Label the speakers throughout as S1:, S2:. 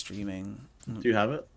S1: streaming.
S2: Do you have it?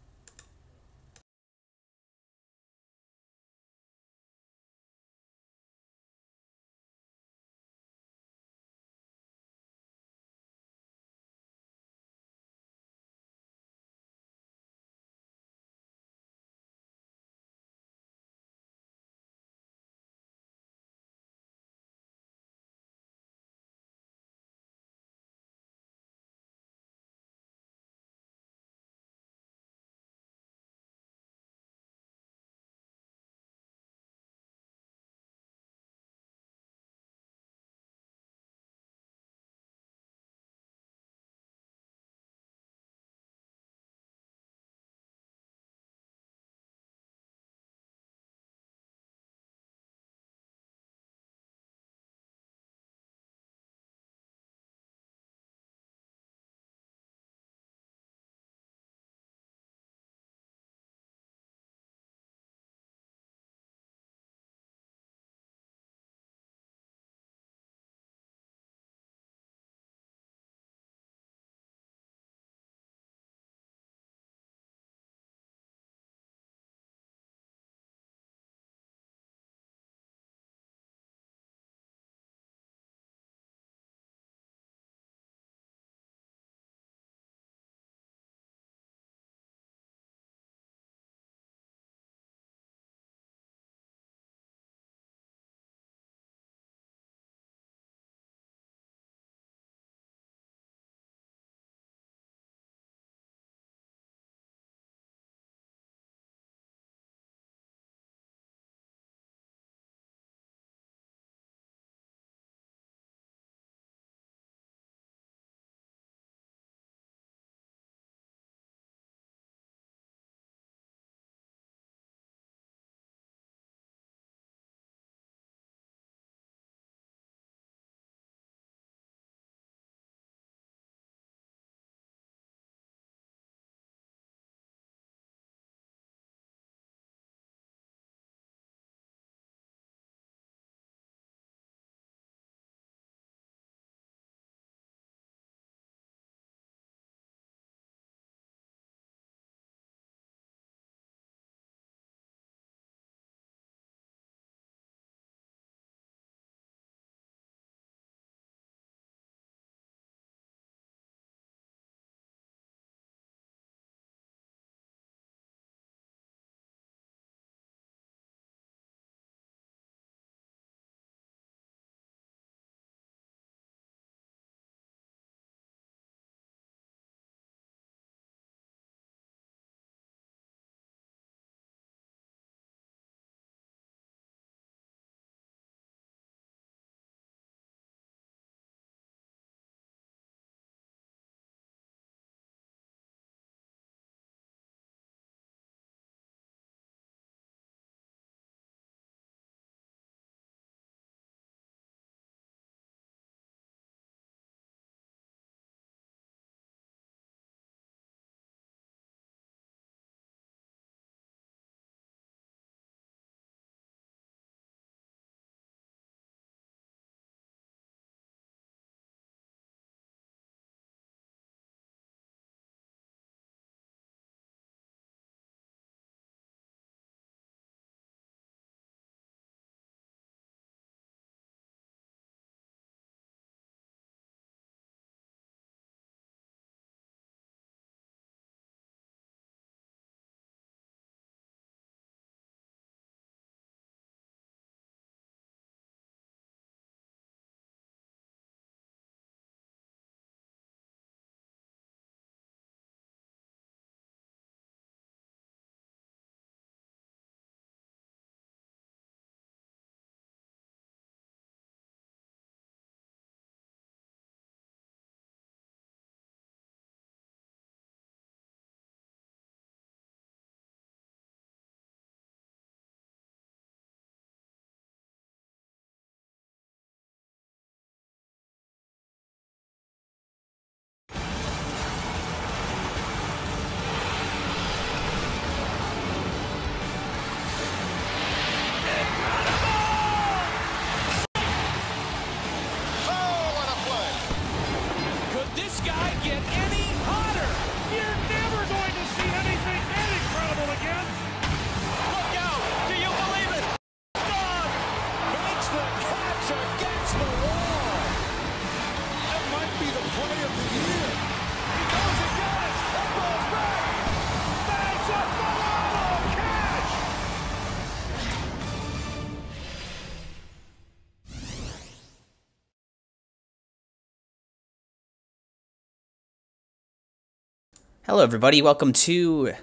S1: Hello, everybody. Welcome to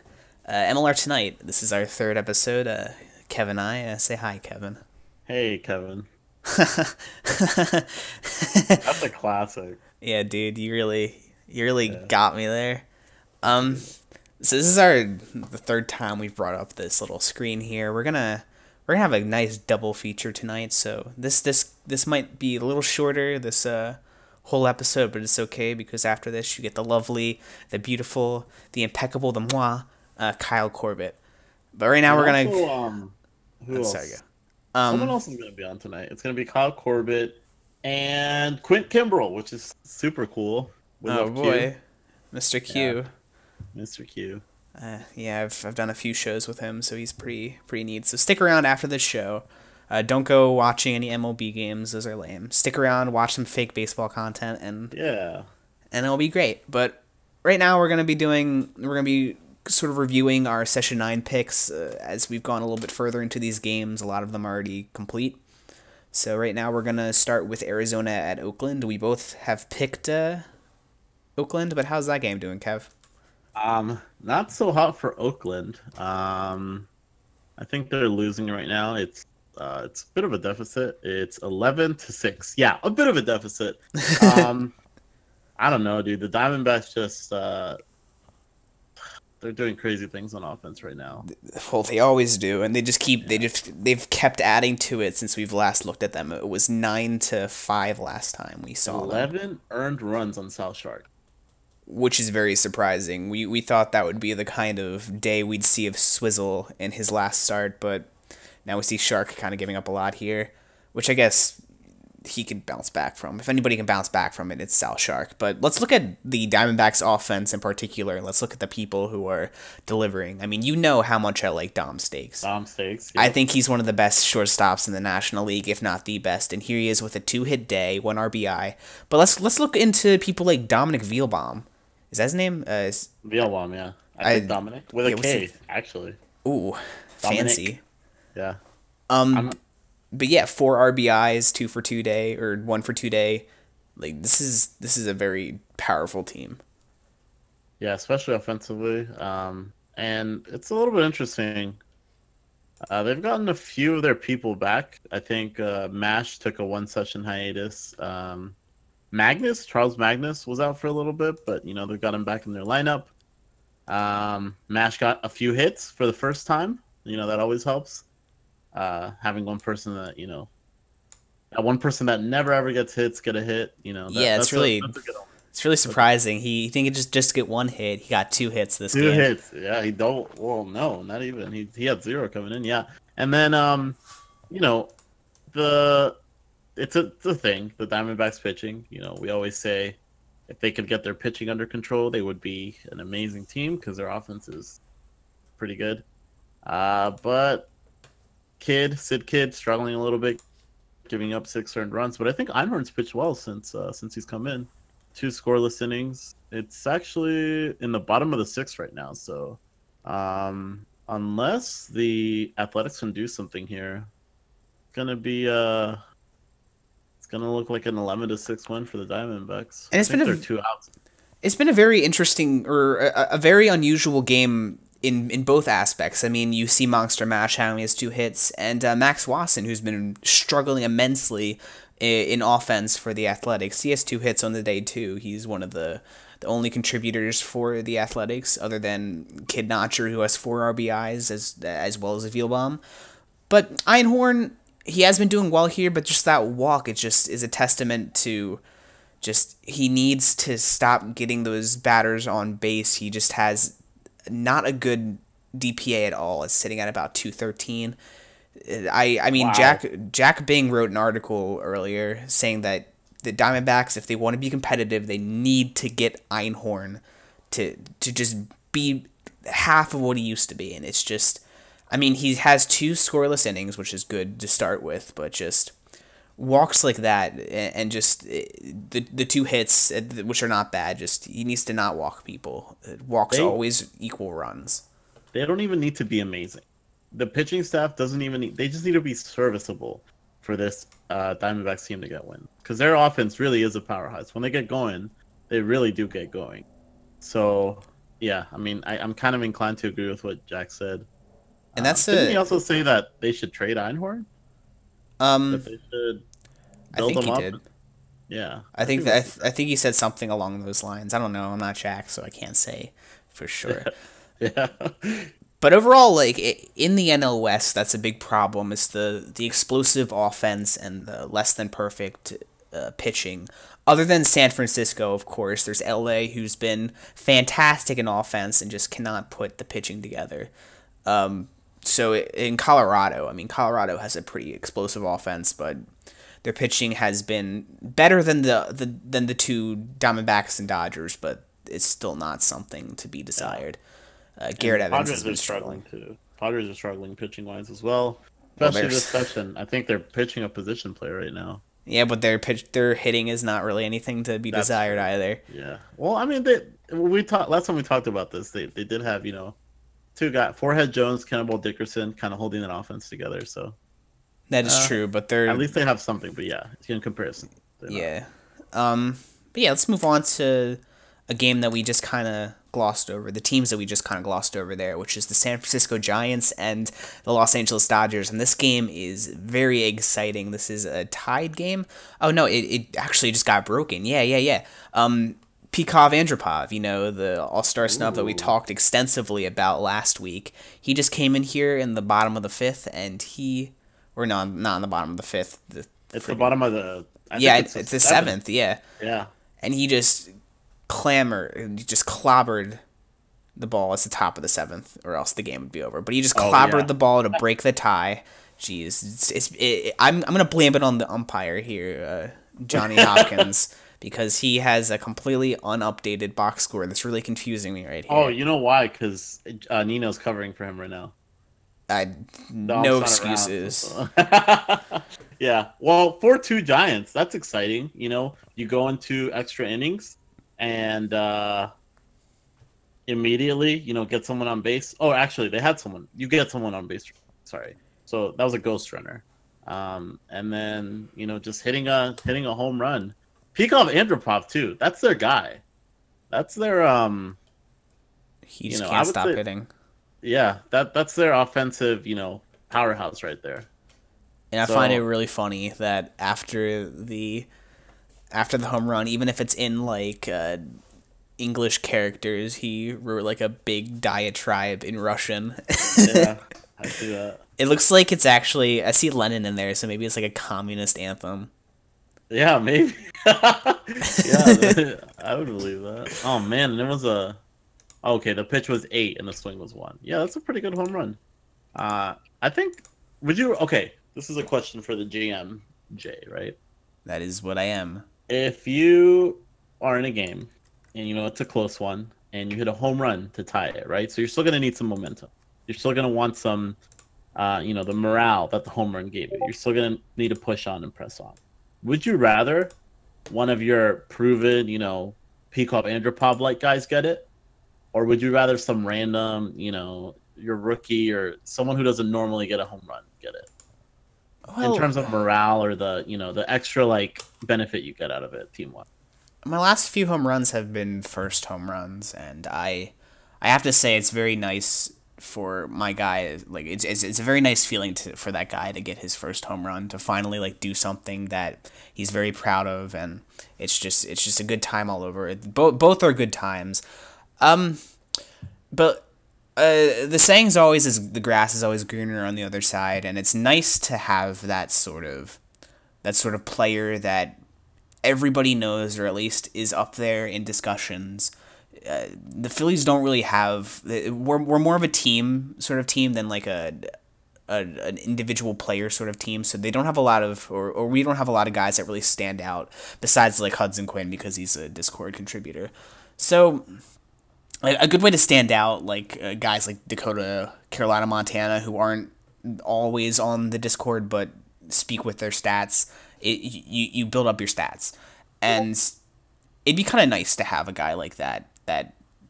S1: MLR Tonight. This is our third episode. Kevin and I say hi, Kevin.
S2: Hey, Kevin. That's a classic.
S1: Yeah, dude, you really
S2: Yeah,
S1: got me there.
S2: that's a
S1: Um,
S2: good one.
S1: so this is the third time we've brought up this little screen here. We're gonna have a nice double feature tonight. So this might be a little shorter this whole episode, but it's okay because after this you get the lovely, the beautiful, the impeccable, the moi, Kyle Corbett. But right now
S2: And
S1: we're gonna.
S2: also, who
S1: Sorry, go.
S2: else? Someone
S1: Um,
S2: else is going to be on tonight. It's going to be Kyle Corbett and Quint Kimbrell, which is super cool. We
S1: oh
S2: love Q.
S1: boy, Mr.
S2: Yeah,
S1: Q.
S2: Mr. Q.
S1: Yeah, I've done a few shows with him, so he's pretty neat. So stick around after this show. Don't go watching any MLB games; those are lame. Stick around, watch some fake baseball content,
S2: Yeah.
S1: and it'll be great. But right now, we're gonna be sort of reviewing our session 9 picks as we've gone a little bit further into these games. A lot of them are already complete. So right now, we're gonna start with Arizona at Oakland. We both have picked Oakland, but how's that game doing, Kev?
S2: Not so hot for Oakland. I think they're losing right now. It's a bit of a deficit. It's 11-6. Yeah, a bit of a deficit. Um, I don't know, dude. The Diamondbacks just they're doing crazy things on offense right now.
S1: Well, they always do, and
S2: Yeah.
S1: they've kept adding to it since we've last looked at them. It was 9-5 last time we saw them,
S2: 11 earned runs on South Shark.
S1: which is very surprising. We thought that would be the kind of day we'd see of Swizzle in his last start, but now we see Shark kind of giving up a lot here, which I guess he can bounce back from. If anybody can bounce back from it, it's Sal Shark. But let's look at the Diamondbacks offense in particular. Let's look at the people who are delivering. I mean, you know how much I like Dom Stakes.
S2: Dom Stakes,
S1: I
S2: yep.
S1: think he's one of the best shortstops in the National League, if not the best. And here he is with a 2-hit day, 1 RBI. But let's look into people like Dominic Vielbaum. Is that his name?
S2: Vielbaum, yeah. I picked
S1: I
S2: Dominic with a
S1: yeah. What's
S2: K,
S1: it?
S2: actually.
S1: Ooh,
S2: Dominic.
S1: fancy.
S2: Yeah.
S1: Um,
S2: I'm
S1: but yeah, 4 RBIs, 2 for 2 day, or 1 for 2 day. Like this is a very powerful team.
S2: yeah, especially offensively. And it's a little bit interesting. They've gotten a few of their people back. I think Mash took a one session hiatus. Charles Magnus was out for a little bit, but they've got him back in their lineup. Mash got a few hits for the first time. That always helps. Having one person that one person that never ever gets hits get a hit. That
S1: Yeah,
S2: that's a good one.
S1: it's really
S2: That's a good one.
S1: surprising. He think it just get 1 hit. He got 2 hits this
S2: Two
S1: game.
S2: hits. Yeah, he don't. Well, no, not even. He had zero coming in. Yeah, and then you know, the it's a thing. The Diamondbacks pitching. We always say if they could get their pitching under control, they would be an amazing team because their offense is pretty good. But Sid Kid struggling a little bit, giving up 6 earned runs. But I think Einhorn's pitched well since he's come in. 2 scoreless innings. It's actually in the bottom of the sixth right now. So unless the Athletics can do something here, it's gonna be it's gonna look like an 11-6 win for the Diamondbacks.
S1: And
S2: I think they're 2 outs.
S1: it's been a very interesting or a very unusual game in both aspects. I mean, you see Monster Mash having his 2 hits, and Max Wasson, who's been struggling immensely in offense for the Athletics. He has 2 hits on the day too. He's one of the only contributors for the Athletics, other than Kid Notcher, who has 4 RBIs as well as Vielbaum. But Einhorn, he has been doing well here, but just that walk, it just is a testament to just he needs to stop getting those batters on base. He just has not a good DPA at all. It's sitting at about 213. I mean
S2: Wow.
S1: Jack Bing wrote an article earlier saying that the Diamondbacks, if they want to be competitive, they need to get Einhorn to just be half of what he used to be, and it's just. I mean, he has 2 scoreless innings, which is good to start with, but just walks like that and just the 2 hits, which are not bad. Just he needs to not walk people. Walks
S2: They
S1: always equal runs.
S2: they don't even need to be amazing. The pitching staff doesn't even need. They just need to be serviceable for this Diamondbacks team to get wins because their offense really is a powerhouse. When they get going, they really do get going. So Yeah, I mean, I'm kind of inclined to agree with what Jack said.
S1: And that's
S2: Didn't he
S1: a
S2: also say that they should trade Einhorn? That
S1: um
S2: they should
S1: I
S2: build
S1: think
S2: him
S1: he
S2: up?
S1: did.
S2: Yeah,
S1: I
S2: I
S1: think
S2: think
S1: that
S2: that's
S1: I think he said something along those lines. I don't know. I'm not Jack, so I can't say for sure.
S2: yeah.
S1: But overall, like in the NL West, that's a big problem. Is the explosive offense and the less than perfect pitching. Other than San Francisco, of course, there's LA, who's been fantastic in offense and just cannot put the pitching together. So in Colorado, I mean, Colorado has a pretty explosive offense, but their pitching has been better than the two Diamondbacks and Dodgers, but it's still not something to be
S2: Yeah.
S1: desired. Garrett
S2: And
S1: Evans has
S2: Padres
S1: been
S2: are
S1: struggling.
S2: struggling too. Padres are struggling pitching wise as well,
S1: Well,
S2: especially this
S1: there's
S2: session. I think they're pitching a position play right now.
S1: yeah, but their hitting is not really anything to be
S2: That's
S1: desired
S2: true.
S1: either.
S2: Yeah. Well, I mean, they we talked last time we talked about this. They did have two guys, Forehead Jones, Cannibal Dickerson, kind of holding that offense together. So
S1: That is
S2: uh,
S1: true, but
S2: at
S1: they're
S2: least they have something. But yeah, in comparison, they're not.
S1: yeah. But yeah, let's move on to a game that we just kind of glossed over. The teams that we just kind of glossed over there, which is the San Francisco Giants and the Los Angeles Dodgers. And this game is very exciting. This is a tied game. Oh no, it actually just got broken. Yeah. Pikov Andropov, the All-Star snub that we
S2: Ooh,
S1: talked extensively about last week. He just came in here in the bottom of the fifth, and or no, not in the bottom of the fifth. The
S2: it's the
S1: friggin'
S2: bottom of the. I
S1: yeah,
S2: think it's the
S1: it's the
S2: seventh.
S1: seventh, yeah.
S2: Yeah.
S1: And he just clobbered the ball at the top of the seventh, or else the game would be over. But he just
S2: Oh
S1: clobbered
S2: yeah.
S1: the ball to break the tie. Jeez, I'm gonna blame it on the umpire here, Johnny Hopkins, because he has a completely unupdated box score that's really confusing me right
S2: Oh,
S1: here.
S2: you know why? Because Nino's covering for him right now.
S1: I
S2: The ump's
S1: no
S2: not around.
S1: excuses.
S2: Yeah. Well, 4-2 Giants. That's exciting. You go into extra innings and immediately, get someone on base. Oh, actually, they had someone. You get someone on base. Sorry. So that was a ghost runner. And then, just hitting a home run. Peekov Andropov too. That's their guy. That's their
S1: He just
S2: I
S1: can't
S2: would
S1: stop
S2: say
S1: hitting.
S2: yeah, that's their offensive, powerhouse right there.
S1: And I find it
S2: So
S1: really funny that after the home run, even if it's in like English characters, he wrote like a big diatribe in Russian.
S2: yeah, I see that.
S1: It looks like it's actually I see Lenin in there, so maybe it's like a communist anthem.
S2: Yeah, maybe. Yeah, I would believe that. Oh man, and it was okay. The pitch was 8 and the swing was 1. Yeah, that's a pretty good home run. I think. Would you? Okay, this is a question for the GM, Jay. Right?
S1: That is what I am.
S2: If you are in a game and it's a close one and you hit a home run to tie it, right? So you're still gonna need some momentum. You're still gonna want some, the morale that the home run gave you. You're still gonna need to push on and press on. Would you rather one of your proven, Peacock Andropov like guys get it, or would you rather some random, your rookie or someone who doesn't normally get a home run get it? In
S1: Well,
S2: terms of morale or the extra like benefit you get out of it team wise.
S1: my last few home runs have been first home runs, and I have to say it's very nice for my guy. Like it's a very nice feeling for that guy to get his first home run, to finally like do something that he's very proud of, and it's just a good time all over. Both are good times. But the saying's always is the grass is always greener on the other side, and it's nice to have that sort of player that everybody knows, or at least is up there in discussions. The Phillies don't really have. We're more of a team sort of team than like an individual player sort of team. So they don't have a lot of, or we don't have a lot of guys that really stand out besides like Hudson Quinn, because he's a Discord contributor. So like a good way to stand out, like guys like Dakota, Carolina, Montana, who aren't always on the Discord but speak with their stats. You build up your stats, and it'd be kind of nice to have a guy like that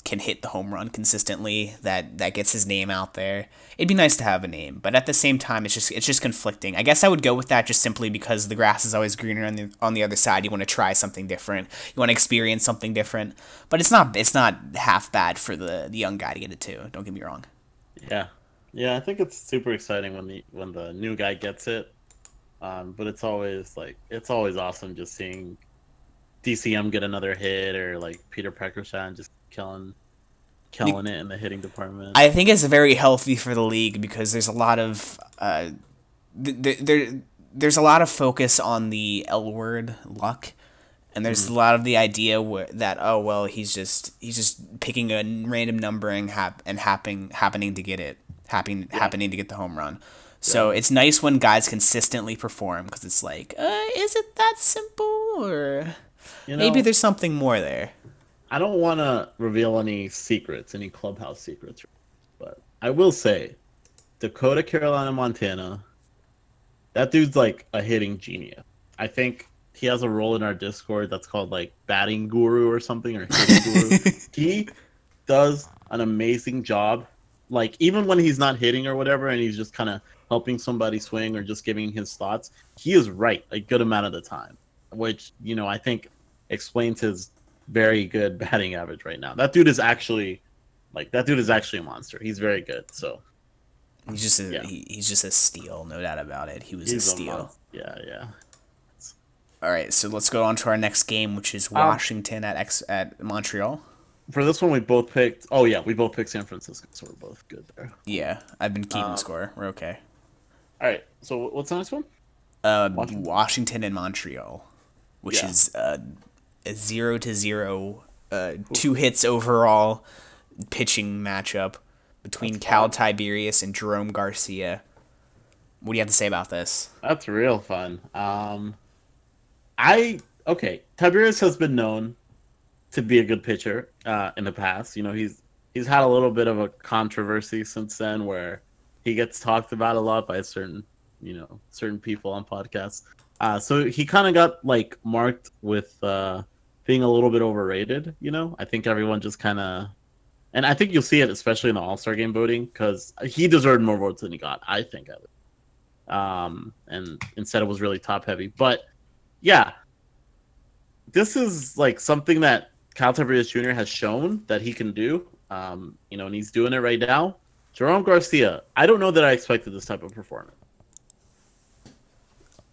S1: can hit the home run consistently, that gets his name out there. It'd be nice to have a name, but at the same time, it's just conflicting. I guess I would go with that just simply because the grass is always greener on the other side. You want to try something different. You want to experience something different. But it's not half bad for the young guy to get it too. Don't get me wrong.
S2: Yeah, yeah. I think it's super exciting when the new guy gets it. But it's always awesome just seeing DCM get another hit, or like Peter Peckershine just killing it in the hitting department.
S1: I think it's very healthy for the league because there's a lot of there's a lot of focus on the L word, luck, and there's a lot of the idea that, oh well, he's just picking a random number and happening to get it, happening to get the home run. So it's nice when guys consistently perform, because it's like, is it that simple, or maybe there's something more there.
S2: I don't want to reveal any clubhouse secrets, but I will say, Dakota, Carolina, Montana, that dude's like a hitting genius. I think he has a role in our Discord that's called like batting guru or something, or hitting guru. He does an amazing job. Like, even when he's not hitting or whatever, and he's just kind of helping somebody swing or just giving his thoughts, he is right a good amount of the time, which, I think explains his very good batting average right now. That dude is actually a monster. He's very good. So
S1: he's just a steal, no doubt about it. He's a steal.
S2: Yeah.
S1: All right, so let's go on to our next game, which is Washington at Montreal.
S2: For this one, we both picked. Oh yeah, we both picked San Francisco, so we're both good there.
S1: Yeah, I've been keeping score. We're okay.
S2: All right, so what's the next one?
S1: Washington and Montreal, which is a 0-0, 2 hits overall pitching matchup between Cal Tiberius and Jerome Garcia. What do you have to say about this?
S2: That's real fun. Tiberius has been known to be a good pitcher in the past. He's had a little bit of a controversy since then, where he gets talked about a lot by certain people on podcasts. So he kind of got like marked with being a little bit overrated. I think everyone just kind of, and I think you'll see it especially in the All-Star game voting, because he deserved more votes than he got, I think, at least. And instead it was really top heavy. But yeah, this is like something that Cal Tiberius Jr. has shown that he can do. And he's doing it right now. Jerome Garcia, I don't know that I expected this type of performance.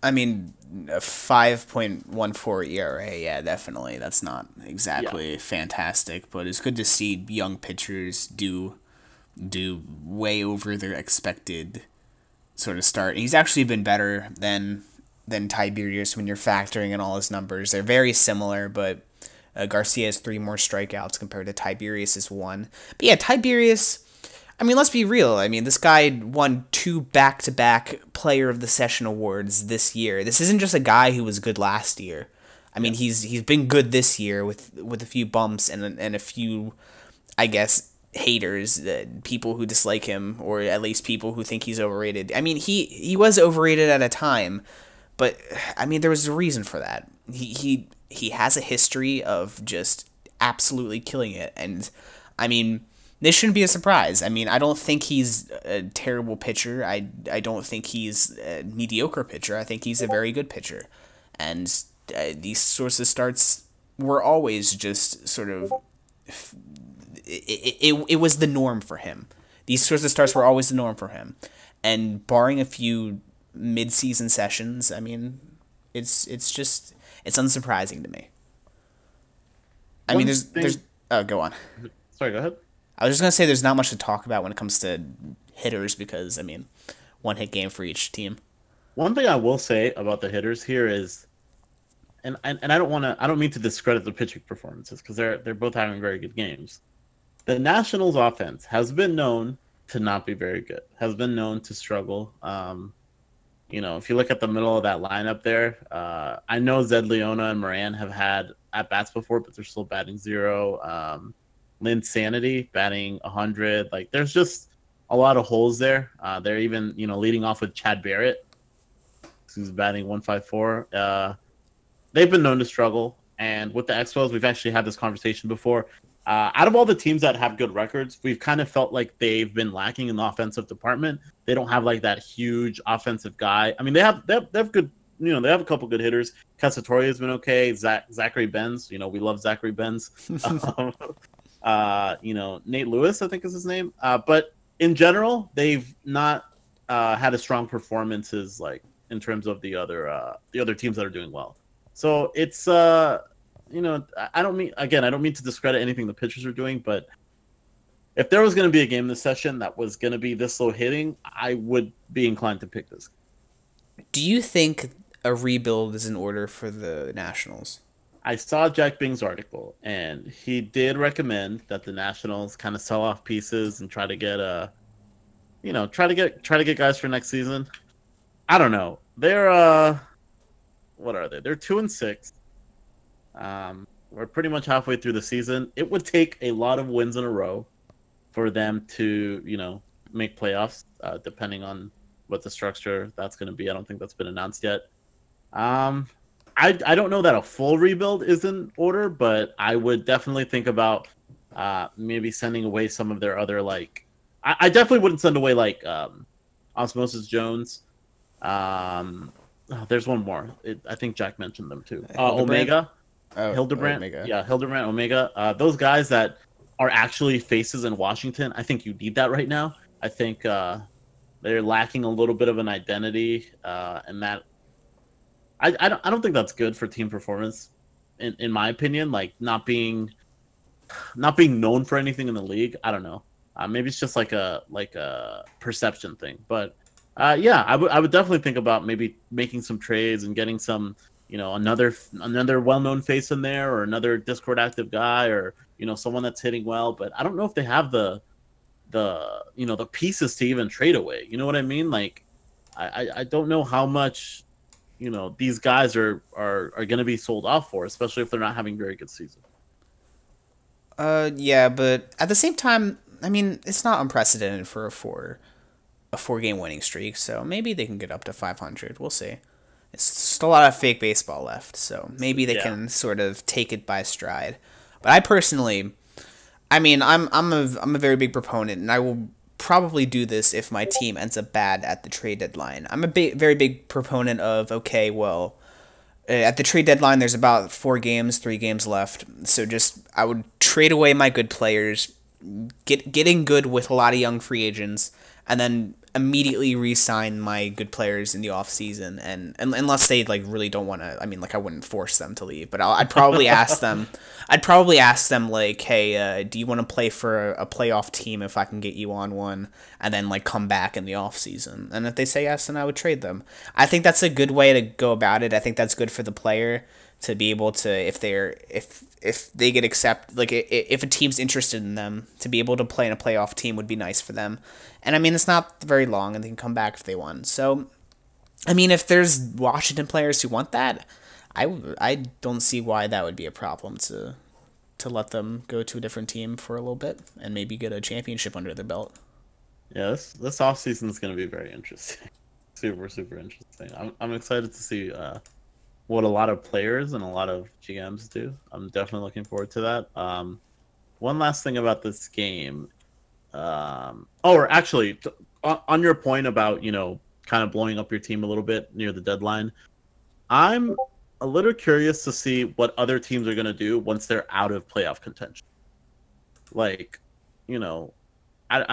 S1: I mean, a 5.14 ERA, yeah, definitely. That's not exactly fantastic, but it's good to see young pitchers do way over their expected sort of start. He's actually been better than Tiberius when you're factoring in all his numbers. They're very similar, but Garcia has 3 more strikeouts compared to Tiberius' 1. But yeah, Tiberius, I mean, let's be real. I mean, this guy won 2 back-to-back Player of the Session awards this year. This isn't just a guy who was good last year. I mean, he's been good this year with a few bumps and a few, I guess, haters, people who dislike him, or at least people who think he's overrated. I mean, he was overrated at a time, but I mean, there was a reason for that. He has a history of just absolutely killing it, and I mean, this shouldn't be a surprise. I mean, I don't think he's a terrible pitcher. I don't think he's a mediocre pitcher. I think he's a very good pitcher. And these sorts of starts were always just sort of... It was the norm for him. These sorts of starts were always the norm for him. And barring a few mid-season sessions, I mean, it's unsurprising to me. I mean, there's... Oh, go on.
S2: Sorry, go ahead.
S1: I was just going to say there's not much to talk about when it comes to hitters because, I mean, 1-hit game for each team.
S2: One thing I will say about the hitters here is, and I don't mean to discredit the pitching performances, because they're both having very good games. The Nationals offense has been known to not be very good, has been known to struggle. If you look at the middle of that lineup there, I know Zed Leona and Moran have had at-bats before, but they're still batting 0. Lynn Sanity batting 100. Like, there's just a lot of holes there. They're even, leading off with Chad Barrett, who's batting 154. They've been known to struggle. And with the Expos, we've actually had this conversation before. Out of all the teams that have good records, we've kind of felt like they've been lacking in the offensive department. They don't have like that huge offensive guy. I mean, they have good, they have a couple good hitters. Cacciatore has been okay. Zachary Benz, we love Zachary Benz. Um, Nate Lewis, I think is his name. But in general, they've not had a strong performances like in terms of the other teams that are doing well. So it's I don't mean to discredit anything the pitchers are doing, but if there was going to be a game this session that was going to be this low hitting, I would be inclined to pick this.
S1: Do you think a rebuild is in order for the Nationals?
S2: I saw Jack Bing's article, and he did recommend that the Nationals kind of sell off pieces and try to get try to get guys for next season. I don't know. They're what are they? They're 2-6. We're pretty much halfway through the season. It would take a lot of wins in a row for them to, make playoffs, depending on what the structure that's going to be. I don't think that's been announced yet. I don't know that a full rebuild is in order, but I would definitely think about maybe sending away some of their other I definitely wouldn't send away Osmosis Jones. There's one more. I think Jack mentioned them too. Omega. Hildebrand, Omega. Yeah, Hildebrand, Omega. Those guys that are actually faces in Washington, I think you need that right now. I think they're lacking a little bit of an identity, and that I don't think that's good for team performance, in my opinion. Like not being known for anything in the league. I don't know. Maybe it's just like a perception thing, but yeah, I would definitely think about maybe making some trades and getting some. Another well-known face in there, or another Discord active guy, or someone that's hitting well. But I don't know if they have the pieces to even trade away. You know what I mean? Like, I don't know how much these guys are going to be sold off for, especially if they're not having very good seasons.
S1: Yeah, but at the same time, I mean, it's not unprecedented for a four-game winning streak, so maybe they can get up to 500. We'll see. It's just a lot of fake baseball left, so maybe they can sort of take it by stride. But I personally, I mean, I'm a very big proponent, and I will probably do this if my team ends up bad at the trade deadline. I'm a very big proponent of, okay, well, at the trade deadline, there's about 3 games left, so I would trade away my good players, getting good with a lot of young free agents, and then immediately re-sign my good players in the off season, and unless they really don't want to. I mean, I wouldn't force them to leave, but I'd probably ask them. I'd probably ask them hey, do you want to play for a playoff team if I can get you on one, and then come back in the off season? And if they say yes, then I would trade them. I think that's a good way to go about it. I think that's good for the player to be able to, if they get if a team's interested in them, to be able to play in a playoff team would be nice for them. And I mean, it's not very long, and they can come back if they want. So, I mean, if there's Washington players who want that, I don't see why that would be a problem to let them go to a different team for a little bit and maybe get a championship under their belt.
S2: Yeah, this off season is going to be very interesting. Super, super interesting. I'm excited to see what a lot of players and a lot of GMs do. I'm definitely looking forward to that. One last thing about this game. Or actually, on your point about, kind of blowing up your team a little bit near the deadline, I'm a little curious to see what other teams are going to do once they're out of playoff contention. I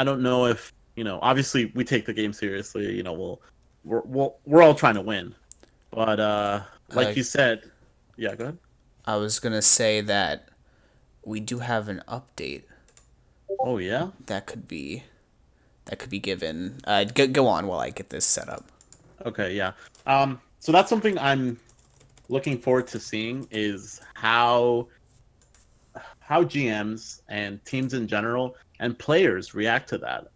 S2: don't know if, obviously we take the game seriously, we're all trying to win. But like you said, yeah, go ahead.
S1: I was going to say that we do have an update.
S2: Oh yeah,
S1: that could be given. Go on while I get this set up.
S2: Okay, yeah. So that's something I'm looking forward to seeing, is how GMs and teams in general and players react to that.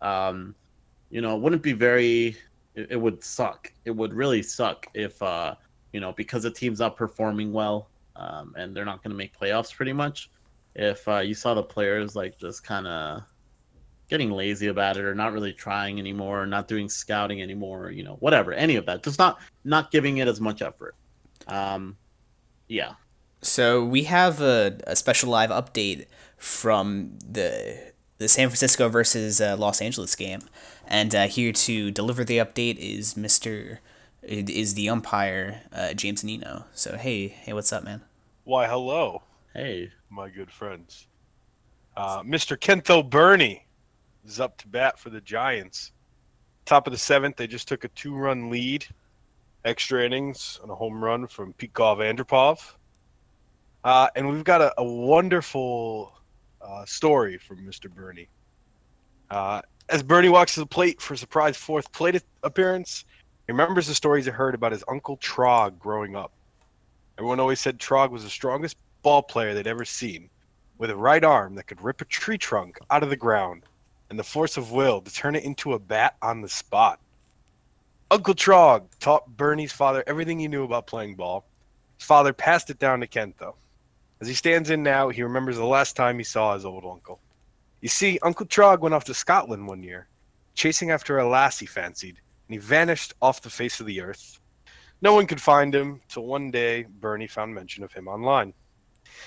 S2: It wouldn't be very. It would suck. It would really suck if because a team's not performing well, and they're not going to make playoffs pretty much. If you saw the players just kind of getting lazy about it, or not really trying anymore, not doing scouting anymore, whatever, any of that, just not giving it as much effort. Yeah.
S1: So we have a special live update from the San Francisco versus Los Angeles game, and here to deliver the update is the umpire James Nino. So hey, what's up, man?
S3: Why, hello,
S2: Hey,
S3: my good friends. Mr. Kento Burney is up to bat for the Giants. Top of the seventh, they just took a 2-run lead, extra innings on a home run from Pikov Andropov. And we've got a wonderful story from Mr. Burney. As Bernie walks to the plate for a surprise fourth plate appearance, he remembers the stories he heard about his uncle Trog growing up. Everyone always said Trog was the strongest ball player they'd ever seen, with a right arm that could rip a tree trunk out of the ground and the force of will to turn it into a bat on the spot. Uncle Trog taught Bernie's father everything he knew about playing ball. His father passed it down to Kento. As he stands in now, he remembers the last time he saw his old uncle. You see, Uncle Trog went off to Scotland one year, chasing after a lass he fancied, and he vanished off the face of the earth. No one could find him, till one day Bernie found mention of him online.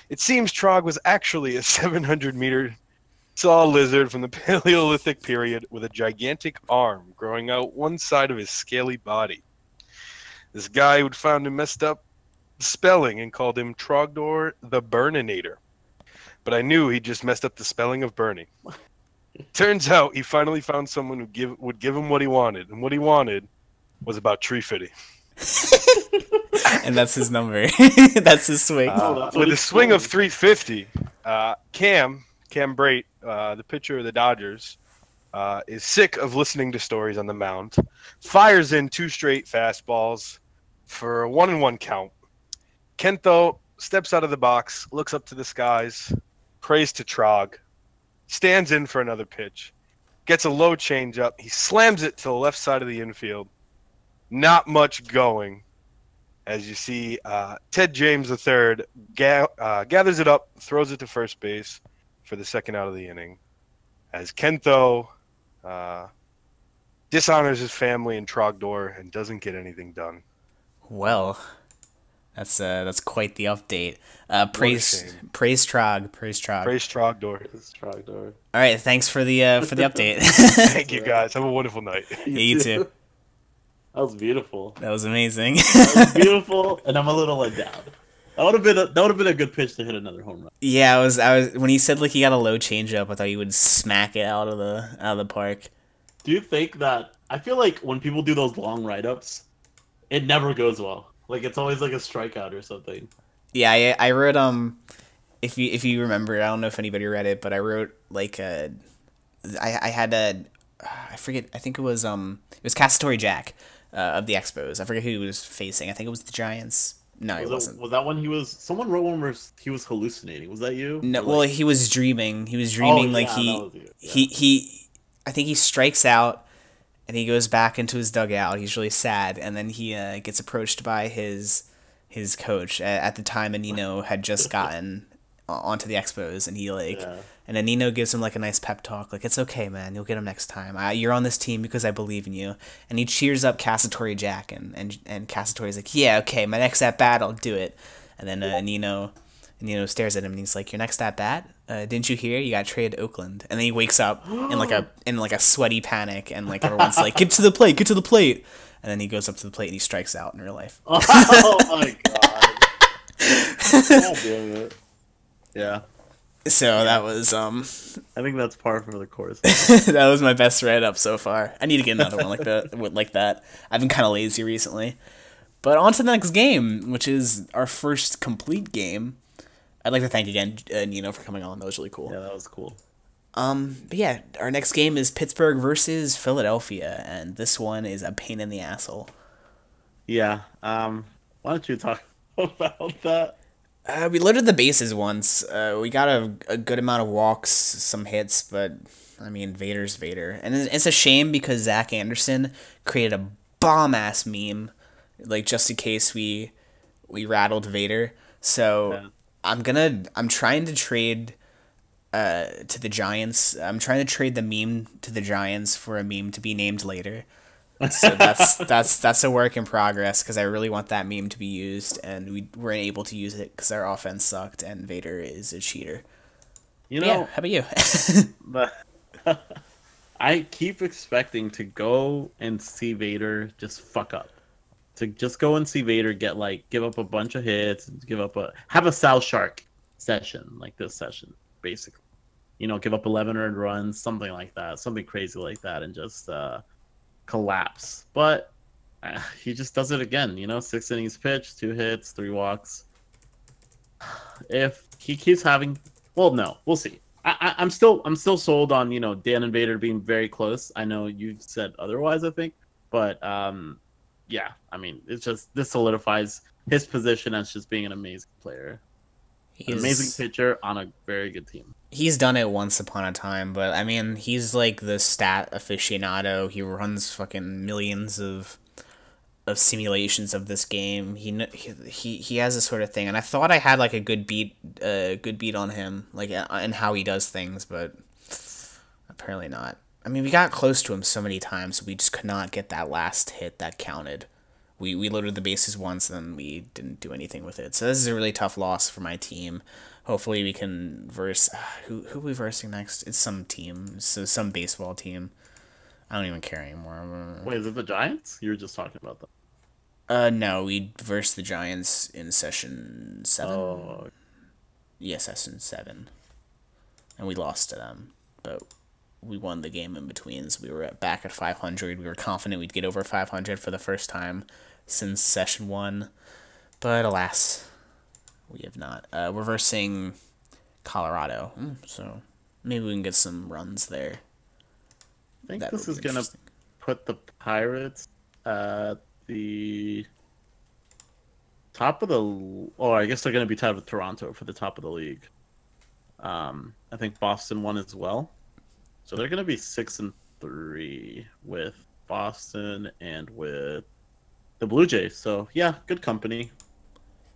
S3: It seems Trog was actually a 700-meter tall lizard from the Paleolithic period with a gigantic arm growing out one side of his scaly body. This guy who'd found him messed up spelling and called him Trogdor the Burninator. But I knew he just messed up the spelling of Bernie. Turns out he finally found someone who would give him what he wanted, and what he wanted was about tree fitting.
S1: And that's his number. That's his swing.
S3: With a swing of 350, Cam Brate, the pitcher of the Dodgers, is sick of listening to stories on the mound, fires in 2 straight fastballs for a 1-1 count. Kento steps out of the box, looks up to the skies, prays to Trog, stands in for another pitch, gets a low changeup. He slams it to the left side of the infield. Not much going. As you see, Ted James III gathers it up, throws it to first base for the second out of the inning. As Kento dishonors his family in Trogdor and doesn't get anything done.
S1: Well, that's quite the update. Praise Trog.
S3: Praise Trogdor.
S2: it's Trogdor.
S1: All right, thanks for the update.
S3: Thank you guys. Have a wonderful night.
S1: Yeah, you too.
S2: That was beautiful.
S1: That was amazing.
S2: That was beautiful, and I'm a little let down. That would have been a good pitch to hit another home run.
S1: Yeah, I was when he said like he got a low changeup, I thought he would smack it out of the park.
S2: Do you think that? I feel like when people do those long write-ups, it never goes well. Like it's always like a strikeout or something.
S1: Yeah, I wrote if you remember, I don't know if anybody read it, but I wrote like I had I forget, I think it was Castatory Jack of the Expos. I forget who he was facing. I think it was the Giants. No, it wasn't.
S2: Was that when he was? Someone wrote one where he was hallucinating. Was that you?
S1: No,
S2: Or,
S1: well,
S2: like,
S1: he was dreaming. He was dreaming like
S2: that was you. Yeah.
S1: he. I think he strikes out, and he goes back into his dugout. He's really sad, and then he gets approached by his coach at the time, and Nino had just gotten onto the Expos, and he and then Nino gives him like a nice pep talk, like it's okay, man, you'll get him next time. You're on this team because I believe in you, and he cheers up Castatory Jack, and Castatory's like, yeah, okay, my next at bat, I'll do it, and then Nino stares at him and he's like, your next at bat, didn't you hear? You got traded to Oakland, and then he wakes up in like a sweaty panic, and like everyone's like, get to the plate, and then he goes up to the plate and he strikes out in real life.
S2: Oh my god! God damn it! Yeah.
S1: So that was
S2: I think that's par for the course.
S1: that was my best write up so far. I need to get another one like that. I've been kind of lazy recently. But on to the next game, which is our first complete game. I'd like to thank again Nino for coming on. That was really cool.
S2: Yeah, that was cool.
S1: But yeah, our next game is Pittsburgh versus Philadelphia, and this one is a pain in the asshole.
S2: Yeah. Why don't you talk about that?
S1: We loaded the bases once. We got a good amount of walks, some hits, but I mean, Vader's Vader, and it's a shame because Zach Anderson created a bomb ass meme, like just in case we rattled Vader. So yeah. I'm trying to trade to the Giants. I'm trying to trade the meme to the Giants for a meme to be named later. So that's a work in progress because I really want that meme to be used, and we weren't able to use it because our offense sucked and Vader is a cheater.
S2: You
S1: But yeah,
S2: know,
S1: how about you?
S2: but I keep expecting to go and see Vader just fuck up. To just go and see Vader give up a bunch of hits, have a South Shark session like this session, basically. Give up 11 earned runs, something like that, something crazy like that, and just collapse. But he just does it again. 6 innings pitched, 2 hits, 3 walks. If he keeps having, well, no, we'll see. I'm still sold on Dan and Vader being very close. I know you said otherwise, I think, but yeah, I mean, it's just this solidifies his position as just being an amazing player, an amazing pitcher on a very good team.
S1: He's done it once upon a time, but I mean, he's like the stat aficionado. He runs fucking millions of simulations of this game. He has this sort of thing, and I thought I had like a good beat on him, like and how he does things, but apparently not. I mean, we got close to him so many times, we just could not get that last hit that counted. We loaded the bases once, and then we didn't do anything with it. So this is a really tough loss for my team. Hopefully we can verse who are we versing next? It's some team, so some baseball team. I don't even care anymore.
S2: Wait, is it the Giants? You were just talking about them.
S1: No, we versed the Giants in session 7.
S2: Oh.
S1: Yeah, session 7. And we lost to them, but we won the game in between, so we were back at 500. We were confident we'd get over 500 for the first time since session 1, but alas, we have not. We're versing Colorado, so maybe we can get some runs there.
S2: I think this is going to put the Pirates at the top of the... Oh, I guess they're going to be tied with Toronto for the top of the league. I think Boston won as well. So they're going to be 6-3 with Boston and with the Blue Jays. So, yeah, good company.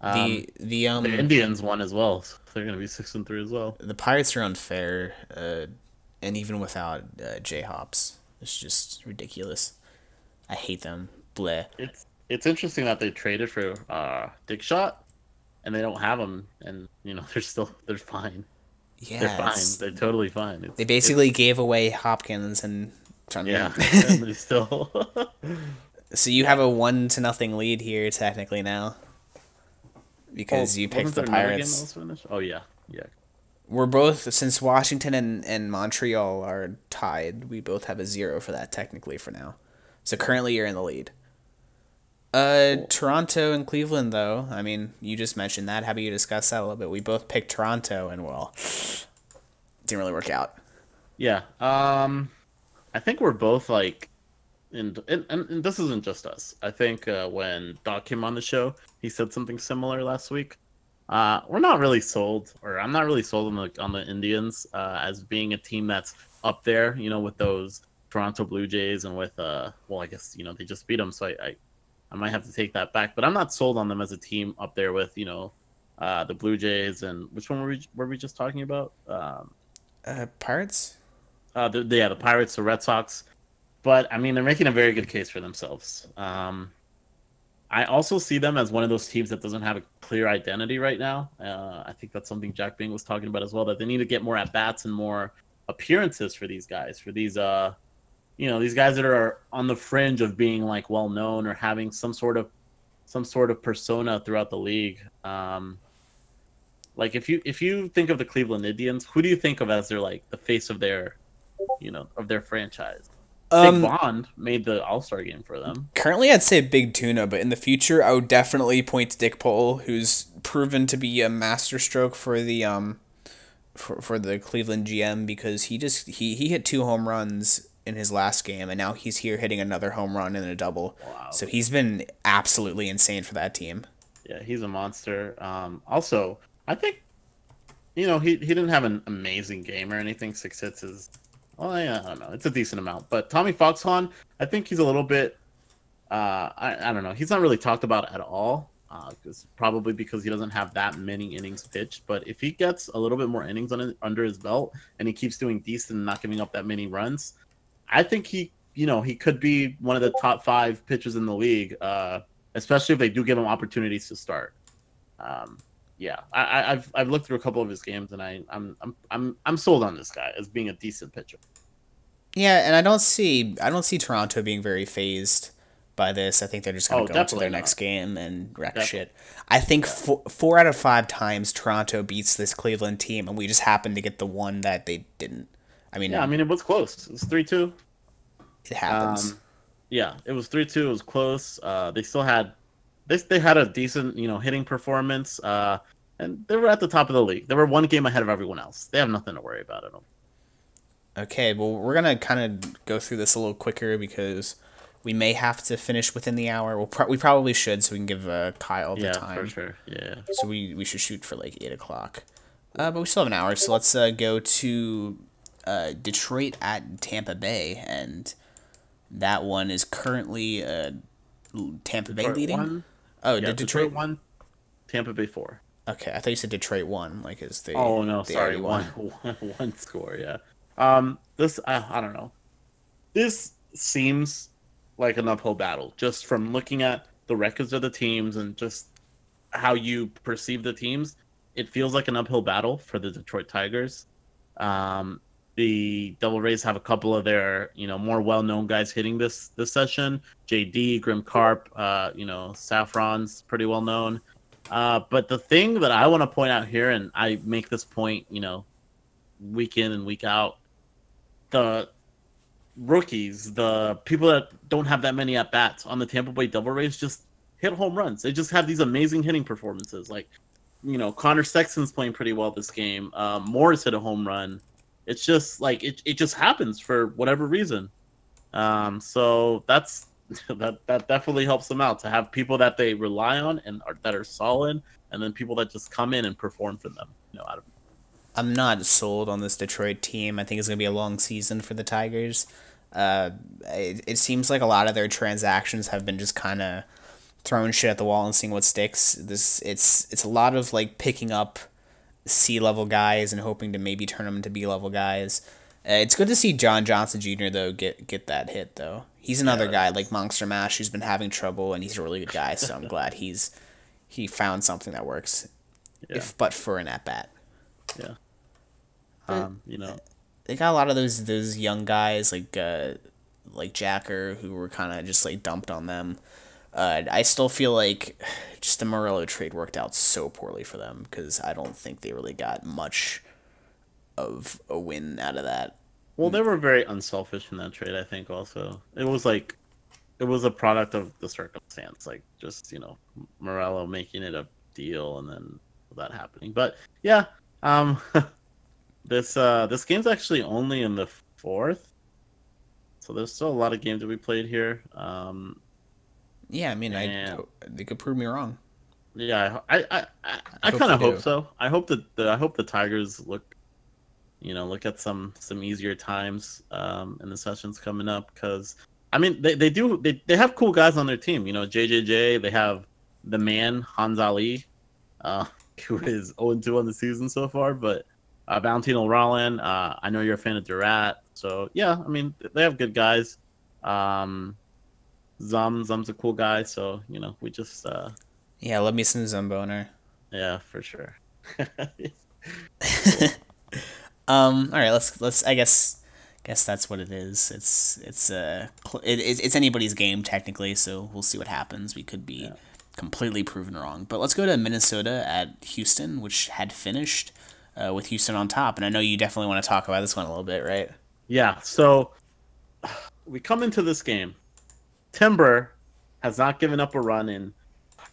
S2: The Indians won as well. So they're going to be 6-3 as well.
S1: The Pirates are unfair, and even without J-Hops, it's just ridiculous. I hate them. Bleh.
S2: It's interesting that they traded for Dick Shot, and they don't have them, and they're fine.
S1: Yeah,
S2: they're fine. They're totally fine.
S1: They basically gave away Hopkins and
S2: yeah, and they're still.
S1: So you have a 1-0 lead here technically now, because you picked the Pirates.
S2: Oh yeah.
S1: We're both, since Washington and Montreal are tied, we both have a 0 for that technically for now. So currently you're in the lead. Cool. Toronto and Cleveland, though. I mean, you just mentioned that. How about you discuss that a little bit? We both picked Toronto, and well, didn't really work out.
S2: Yeah. I think we're both like, and this isn't just us. I think when Doc came on the show, he said something similar last week. We're not really sold, or I'm not really sold on the Indians as being a team that's up there, with those Toronto Blue Jays and with well, I guess they just beat them, so I might have to take that back, but I'm not sold on them as a team up there with the Blue Jays and which one were we just talking about?
S1: Pirates.
S2: The Pirates, the Red Sox, but I mean they're making a very good case for themselves. I also see them as one of those teams that doesn't have a clear identity right now. I think that's something Jack Bing was talking about as well, that they need to get more at bats and more appearances for these guys, for these these guys that are on the fringe of being like well known or having some sort of persona throughout the league. Like if you think of the Cleveland Indians, who do you think of as the face of their franchise? Big Bond made the All-Star game for them.
S1: Currently, I'd say Big Tuna, but in the future, I would definitely point to Dick Pole, who's proven to be a masterstroke for the for the Cleveland GM, because he hit 2 home runs in his last game, and now he's here hitting another home run and a double.
S2: Wow.
S1: So he's been absolutely insane for that team.
S2: Yeah, he's a monster. Also, I think he didn't have an amazing game or anything. 6 hits is, well, yeah, I don't know. It's a decent amount. But Tommy Foxconn, I think he's a little bit, I don't know. He's not really talked about at all. Probably because he doesn't have that many innings pitched. But if he gets a little bit more innings under his belt and he keeps doing decent and not giving up that many runs, I think he he could be one of the top 5 pitchers in the league, especially if they do give him opportunities to start. Yeah, I've looked through a couple of his games, and I'm sold on this guy as being a decent pitcher.
S1: Yeah, and I don't see Toronto being very phased by this. I think they're just going to go into their next game and wreck shit. I think 4 out of 5 times Toronto beats this Cleveland team, and we just happen to get the one that they didn't. I mean,
S2: it was close. It was 3-2.
S1: It happens.
S2: Yeah, it was 3-2. It was close. They still had they had a decent hitting performance, and they were at the top of the league. They were 1 game ahead of everyone else. They have nothing to worry about at all.
S1: Okay, well, we're going to kind of go through this a little quicker because we may have to finish within the hour. We probably should, so we can give Kyle the time.
S2: Yeah, for sure. Yeah.
S1: So we should shoot for like 8 o'clock. But we still have an hour, so let's go to Detroit at Tampa Bay, and that one is currently Tampa Bay leading.
S2: 1.
S1: Oh, yeah, Detroit
S2: 1, Tampa Bay 4.
S1: Okay, I thought you said Detroit 1, like is the.
S2: Oh no, sorry, one score. Yeah. This I don't know. This seems like an uphill battle just from looking at the records of the teams and just how you perceive the teams. It feels like an uphill battle for the Detroit Tigers. The Devil Rays have a couple of their more well-known guys hitting this session. JD, Grim Carp, Saffron's pretty well known. But the thing that I want to point out here, and I make this point, week in and week out, the rookies, the people that don't have that many at bats on the Tampa Bay Devil Rays just hit home runs. They just have these amazing hitting performances. Like, Connor Sexton's playing pretty well this game. Morris hit a home run. It's just like it just happens for whatever reason. So that definitely helps them out to have people that they rely on and that are solid, and then people that just come in and perform for them. Out of.
S1: I'm not sold on this Detroit team. I think it's going to be a long season for the Tigers. It seems like a lot of their transactions have been just kind of throwing shit at the wall and seeing what sticks. It's a lot of like picking up C-level guys and hoping to maybe turn them into B-level guys. It's good to see John Johnson Jr. though get that hit though. He's another guy like Monster Mash who's been having trouble, and he's a really good guy. So I'm glad he found something that works, but for an at bat.
S2: Yeah.
S1: They got a lot of those young guys like Jacker who were kind of just like dumped on them. I still feel like just the Morello trade worked out so poorly for them because I don't think they really got much of a win out of that.
S2: Well, they were very unselfish in that trade, I think. Also, it was a product of the circumstance, like just Morello making it a deal and then that happening. But yeah, this game's actually only in the 4th, so there's still a lot of games to be played here.
S1: Yeah, I mean, they could prove me wrong.
S2: Yeah, I kind of hope so. I hope the Tigers look at some easier times in the sessions coming up, because I mean they have cool guys on their team. JJJ, they have the man Hans Ali, who is 0-2 on the season so far, but Valentino Rollin, I know you're a fan of Durat, so yeah, I mean they have good guys. Zum's a cool guy, so we just
S1: yeah, let me some Zumboner.
S2: Yeah, for sure.
S1: All right, let's I guess that's what it is. It's anybody's game technically, so we'll see what happens. We could be completely proven wrong. But let's go to Minnesota at Houston, which had finished with Houston on top, and I know you definitely want to talk about this one a little bit, right?
S2: Yeah, so we come into this game. Timber has not given up a run in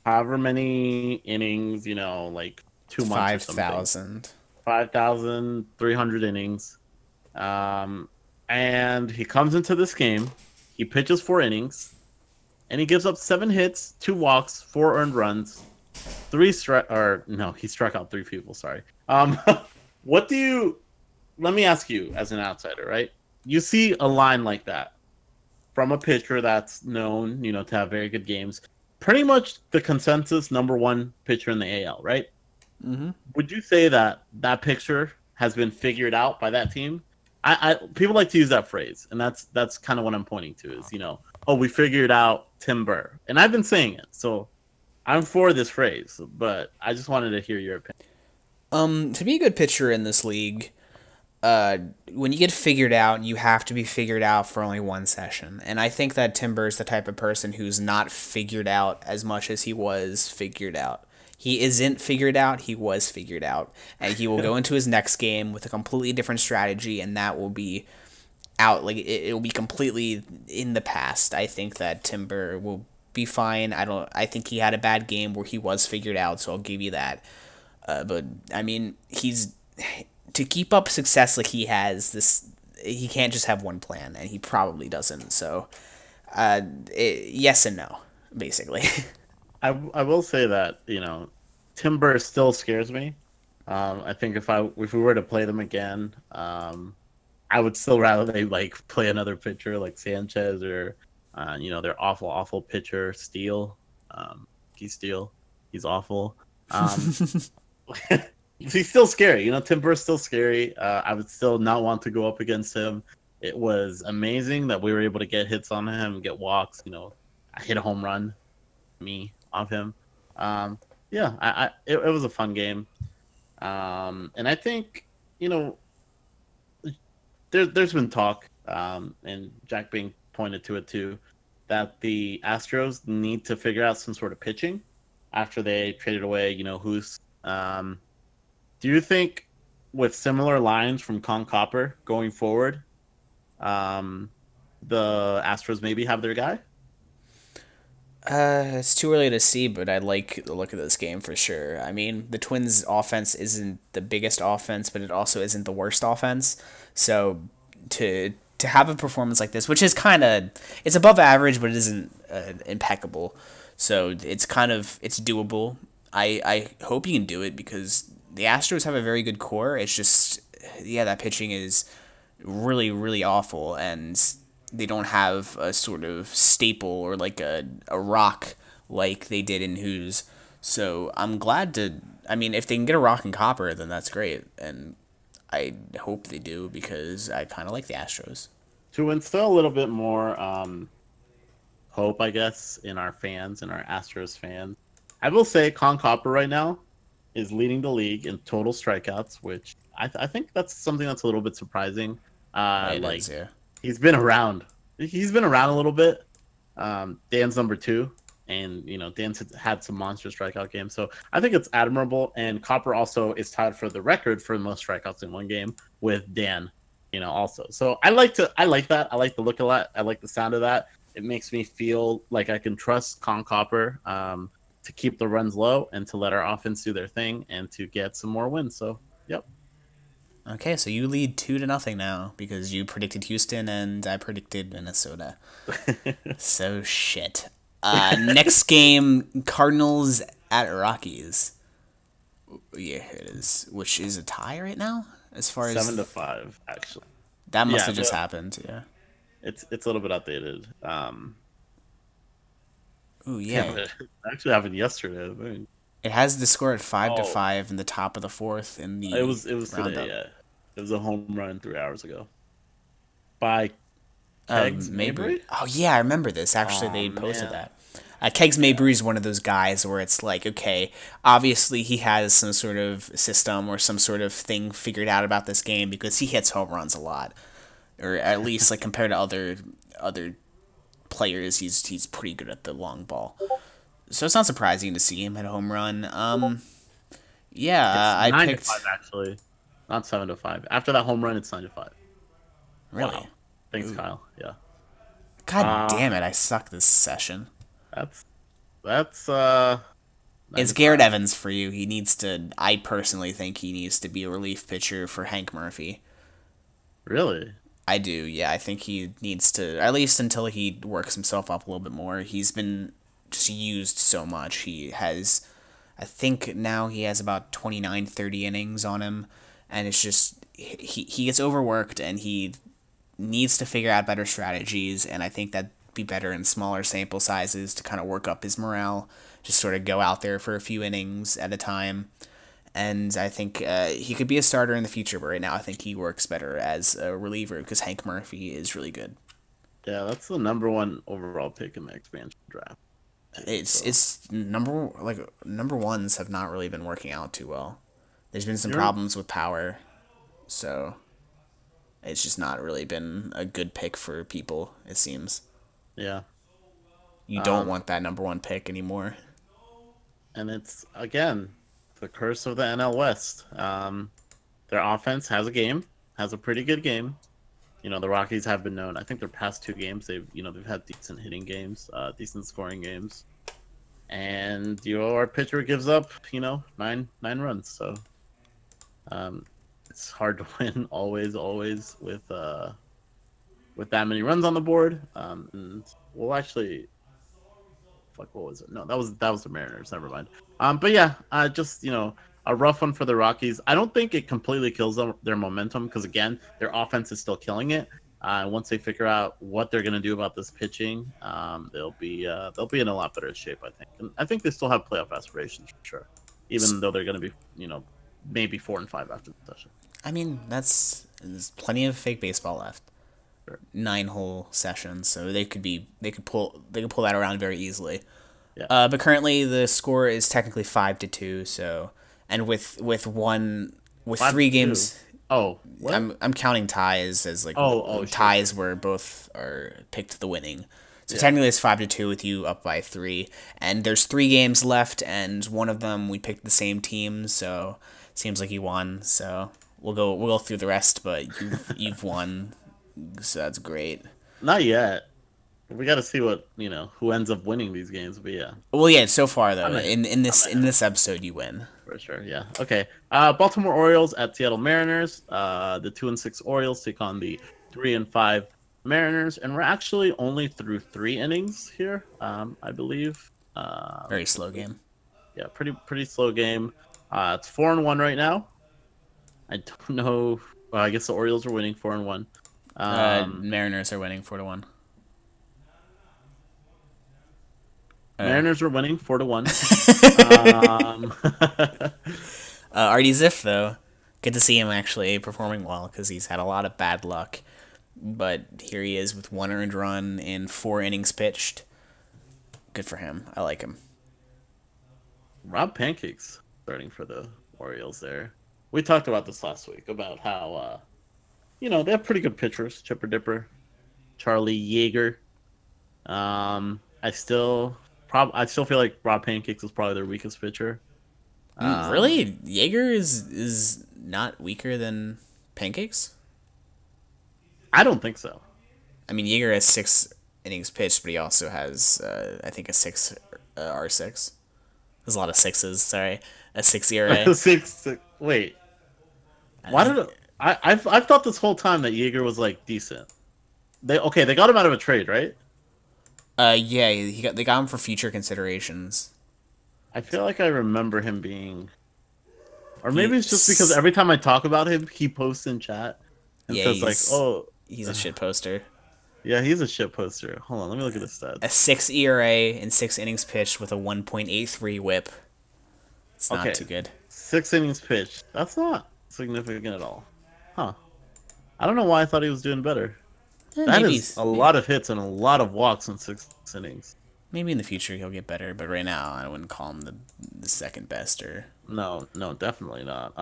S2: however many innings, like 2 months
S1: 5,000.
S2: 5,300 innings. And he comes into this game, he pitches 4 innings, and he gives up 7 hits, 2 walks, 4 earned runs, he struck out 3 people, sorry. Let me ask you as an outsider, right? You see a line like that from a pitcher that's known, to have very good games, pretty much the consensus number 1 pitcher in the AL, right?
S1: Mm-hmm.
S2: Would you say that pitcher has been figured out by that team? people like to use that phrase, and that's kind of what I'm pointing to is, oh, we figured out Timber, and I've been saying it, so I'm for this phrase, but I just wanted to hear your opinion.
S1: To be a good pitcher in this league, when you get figured out, you have to be figured out for only one session. And I think that Timber is the type of person who's not figured out as much as he was figured out. He isn't figured out, he was figured out. And he will go into his next game with a completely different strategy, and that will be out. Like, it will be completely in the past. I think that Timber will be fine. I think he had a bad game where he was figured out, so I'll give you that. But, I mean, to keep up success like he has, he can't just have one plan, and he probably doesn't. So, yes and no, basically.
S2: I will say that Timber still scares me. I think if we were to play them again, I would still rather they like play another pitcher like Sanchez or their awful pitcher Steele. He's Steele. He's awful. He's still scary. Timber's still scary. I would still not want to go up against him. It was amazing that we were able to get hits on him, get walks. I hit a home run, off him. It was a fun game. And I think, there's been talk, and Jack Bing pointed to it too, that the Astros need to figure out some sort of pitching after they traded away, who's. Do you think with similar lines from Con Copper going forward, the Astros maybe have their guy?
S1: It's too early to see, but I like the look of this game for sure. I mean, the Twins' offense isn't the biggest offense, but it also isn't the worst offense. So to have a performance like this, which is it's above average, but it isn't impeccable. So it's doable. I hope you can do it because the Astros have a very good core. It's just, that pitching is really, really awful, and they don't have a sort of staple or like a rock like they did in Who's. So I'm glad if they can get a rock and Copper, then that's great. And I hope they do because I kind of like the Astros.
S2: To instill a little bit more hope, I guess, in our Astros fans, I will say Con Copper right now is leading the league in total strikeouts, which I think that's something that's a little bit surprising. He's been around. He's been around a little bit. Dan's number 2, and Dan's had some monster strikeout games, so I think it's admirable. And Copper also is tied for the record for the most strikeouts in one game with Dan. Also. So I like that. I like the look a lot. I like the sound of that. It makes me feel like I can trust Con Copper to keep the runs low and to let our offense do their thing and to get some more wins. So, yep.
S1: Okay, so you lead 2-0 now because you predicted Houston and I predicted Minnesota. So shit. Next game, Cardinals at Rockies. Yeah, it is. Which is a tie right now, as far as
S2: 7-5 actually.
S1: That must have just happened. Yeah.
S2: It's a little bit outdated.
S1: Ooh, yeah.
S2: It actually happened yesterday. I think.
S1: It has the score at 5-5 in the top of the 4th in the.
S2: It was today. Yeah, it was a home run 3 hours ago. By Kegs Mabry?
S1: Oh yeah, I remember this. Actually, they posted that. Kegs Mabry is one of those guys where it's like, okay, obviously he has some sort of system or some sort of thing figured out about this game because he hits home runs a lot, or at least like compared to other players, he's pretty good at the long ball. So it's not surprising to see him hit a home run. Yeah,
S2: it's
S1: I
S2: 9-5 actually, not 7-5. After that home run, it's 9-5.
S1: Really?
S2: Wow. Thanks,
S1: Ooh.
S2: Kyle. Yeah.
S1: God damn it! I suck this session.
S2: That's
S1: It's Garrett Evans for you. He needs to. I personally think he needs to be a relief pitcher for Hank Murphy.
S2: Really?
S1: I do. Yeah, I think he needs to, at least until he works himself up a little bit more. He's been just used so much. He has, I think now he has about 29, 30 innings on him, and it's just he gets overworked, and he needs to figure out better strategies, and I think that'd be better in smaller sample sizes to kind of work up his morale, just sort of go out there for a few innings at a time And I think he could be a starter in the future, but right now I think he works better as a reliever because Hank Murphy is really good.
S2: Yeah, that's the #1 overall pick in the expansion draft.
S1: It's number ones have not really been working out too well. There's been some
S2: You're
S1: problems with power, so it's just not really been a good pick for people. It seems
S2: yeah.
S1: you don't want that number one pick anymore.
S2: And it's again the curse of the NL West. Their offense has a pretty good game. You know, the Rockies have been known. I think their past 2 games, they've had decent hitting games, decent scoring games, and our pitcher gives up, nine runs. So, it's hard to win always with that many runs on the board. And we'll actually, fuck, what was it? No, that was the Mariners. Never mind. But yeah, just a rough one for the Rockies. I don't think it completely kills their momentum because again, their offense is still killing it. Once they figure out what they're gonna do about this pitching, they'll be in a lot better shape, I think. And I think they still have playoff aspirations for sure, even though they're gonna be maybe 4-5 after the session.
S1: I mean, there's plenty of fake baseball left.
S2: Sure.
S1: 9 whole sessions, so they could pull that around very easily.
S2: Yeah.
S1: But currently the score is technically 5-2. So, and with 3 games.
S2: Oh, what?
S1: I'm counting ties as like ties where both are picked the winning. So technically it's 5-2 with you up by 3, and there's 3 games left, and one of them we picked the same team, so it seems like you won. So we'll go through the rest, but you've won, so that's great.
S2: Not yet. We got to see what who ends up winning these games. But yeah.
S1: Well, yeah. So far though, in this episode, you win.
S2: For sure, yeah. Okay. Baltimore Orioles at Seattle Mariners. The 2-6 Orioles take on the 3-5 Mariners, and we're actually only through 3 innings here, I believe.
S1: Very slow game.
S2: Yeah, pretty slow game. It's 4-1 right now. I don't know. Well, I guess the Orioles are winning 4-1.
S1: Mariners are winning 4-1.
S2: Mariners are winning 4-1.
S1: Artie Ziff, though, good to see him actually performing well because he's had a lot of bad luck. But here he is with 1 earned run in 4 innings pitched. Good for him. I like him.
S2: Rob Pancakes starting for the Orioles there. We talked about this last week about how, they have pretty good pitchers. Chipper Dipper, Charlie Yeager. I still feel like Rob Pancakes is probably their weakest pitcher.
S1: Really? Yeager is not weaker than Pancakes?
S2: I don't think so.
S1: I mean, Yeager has 6 innings pitched, but he also has, I think, a 6 R6. There's a lot of 6s, sorry. A 6 ERA.
S2: Six. Wait. Why did I've thought this whole time that Yeager was, like, decent. They got him out of a trade, right?
S1: Yeah, they got him for future considerations.
S2: I feel like I remember him being, or maybe it's just because every time I talk about him, he posts in chat and says like, "Oh,
S1: he's a shit poster."
S2: Yeah, he's a shit poster. Hold on, let me look at his stats.
S1: A 6 ERA in 6 innings pitched with a 1.83 WHIP. It's not too good.
S2: 6 innings pitched. That's not significant at all, huh? I don't know why I thought he was doing better. That is a lot of hits and a lot of walks in 6 innings.
S1: Maybe in the future he'll get better, but right now I wouldn't call him the second best. Or
S2: no, definitely not.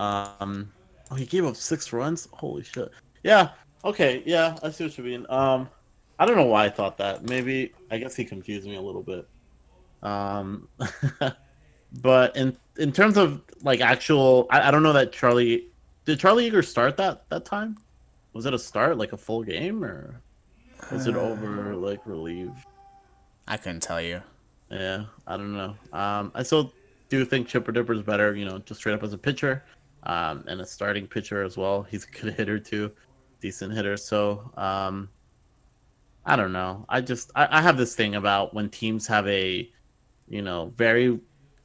S2: He gave up 6 runs. Holy shit. Yeah. Okay. Yeah, I see what you mean. I don't know why I thought that. Maybe I guess he confused me a little bit. But in terms of like actual, I don't know that did Charlie Yeager start that time? Was it a start, like a full game, or was it over like relief?
S1: I couldn't tell you.
S2: Yeah, I don't know. I still do think Chipper Dipper's better, just straight up as a pitcher, and a starting pitcher as well. He's a good hitter too, decent hitter. So I don't know. I have this thing about when teams have a, very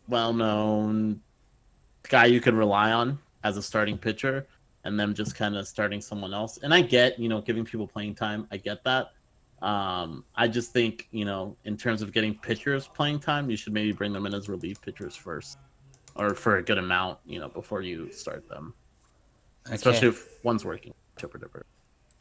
S2: well-known guy you can rely on as a starting pitcher, and them just kind of starting someone else. And I get, giving people playing time. I get that. I just think, in terms of getting pitchers playing time, you should maybe bring them in as relief pitchers first. or for a good amount, before you start them,
S1: Okay.
S2: especially if one's working. Chipper dipper.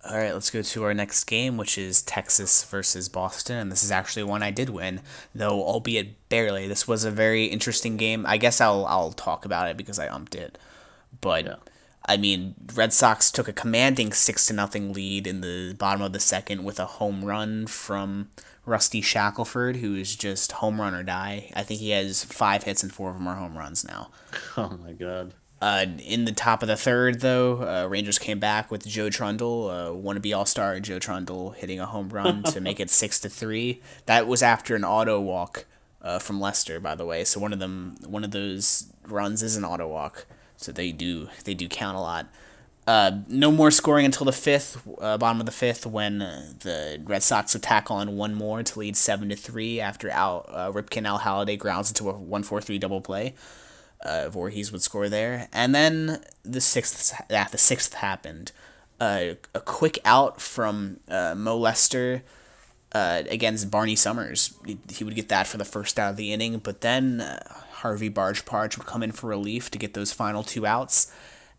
S1: All right, let's go to our next game, which is Texas versus Boston, and this is actually one I did win, though albeit barely. This was a very interesting game. I guess I'll talk about it because I umped it, but
S2: Yeah.
S1: I mean, Red Sox took a commanding 6-0 lead in the bottom of the second with a home run from Rusty Shackelford, who is just home run or die. I think he has 5 hits and 4 of them are home runs now.
S2: Oh my god.
S1: In the top of the third, though, Rangers came back with Joe Trundle, wannabe All-Star Joe Trundle, hitting a home run to make it 6-3. That was after an auto walk from Lester, by the way. So one of those runs is an auto walk. So they do count a lot. No more scoring until the fifth, bottom of the fifth, when the Red Sox would tack on one more to lead 7-3 after Ripken Al Halliday grounds into a 1-4-3 double play. Voorhees would score there, and then the sixth happened. A quick out from Mo Lester against Barney Summers. He would get that for the first out of the inning, but then Harvey Barge would come in for relief to get those final 2 outs,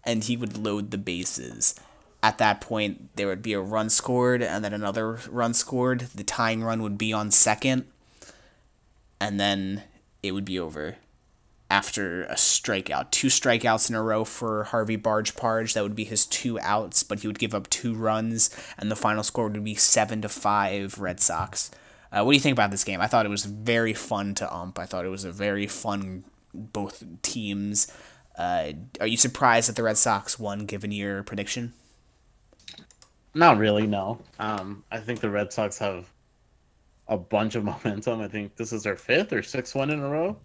S1: and he would load the bases. At that point, there would be a run scored, and then another run scored. The tying run would be on second, and then it would be over. After a strikeout, 2 strikeouts in a row for Harvey Barge. That would be his 2 outs, but he would give up 2 runs, and the final score would be 7-5 Red Sox. What do you think about this game? I thought it was very fun to ump. I thought it was a very fun both teams. Are you surprised that the Red Sox won, given your prediction?
S2: Not really, no. I think the Red Sox have a bunch of momentum. I think this is their 5th or 6th win in a row.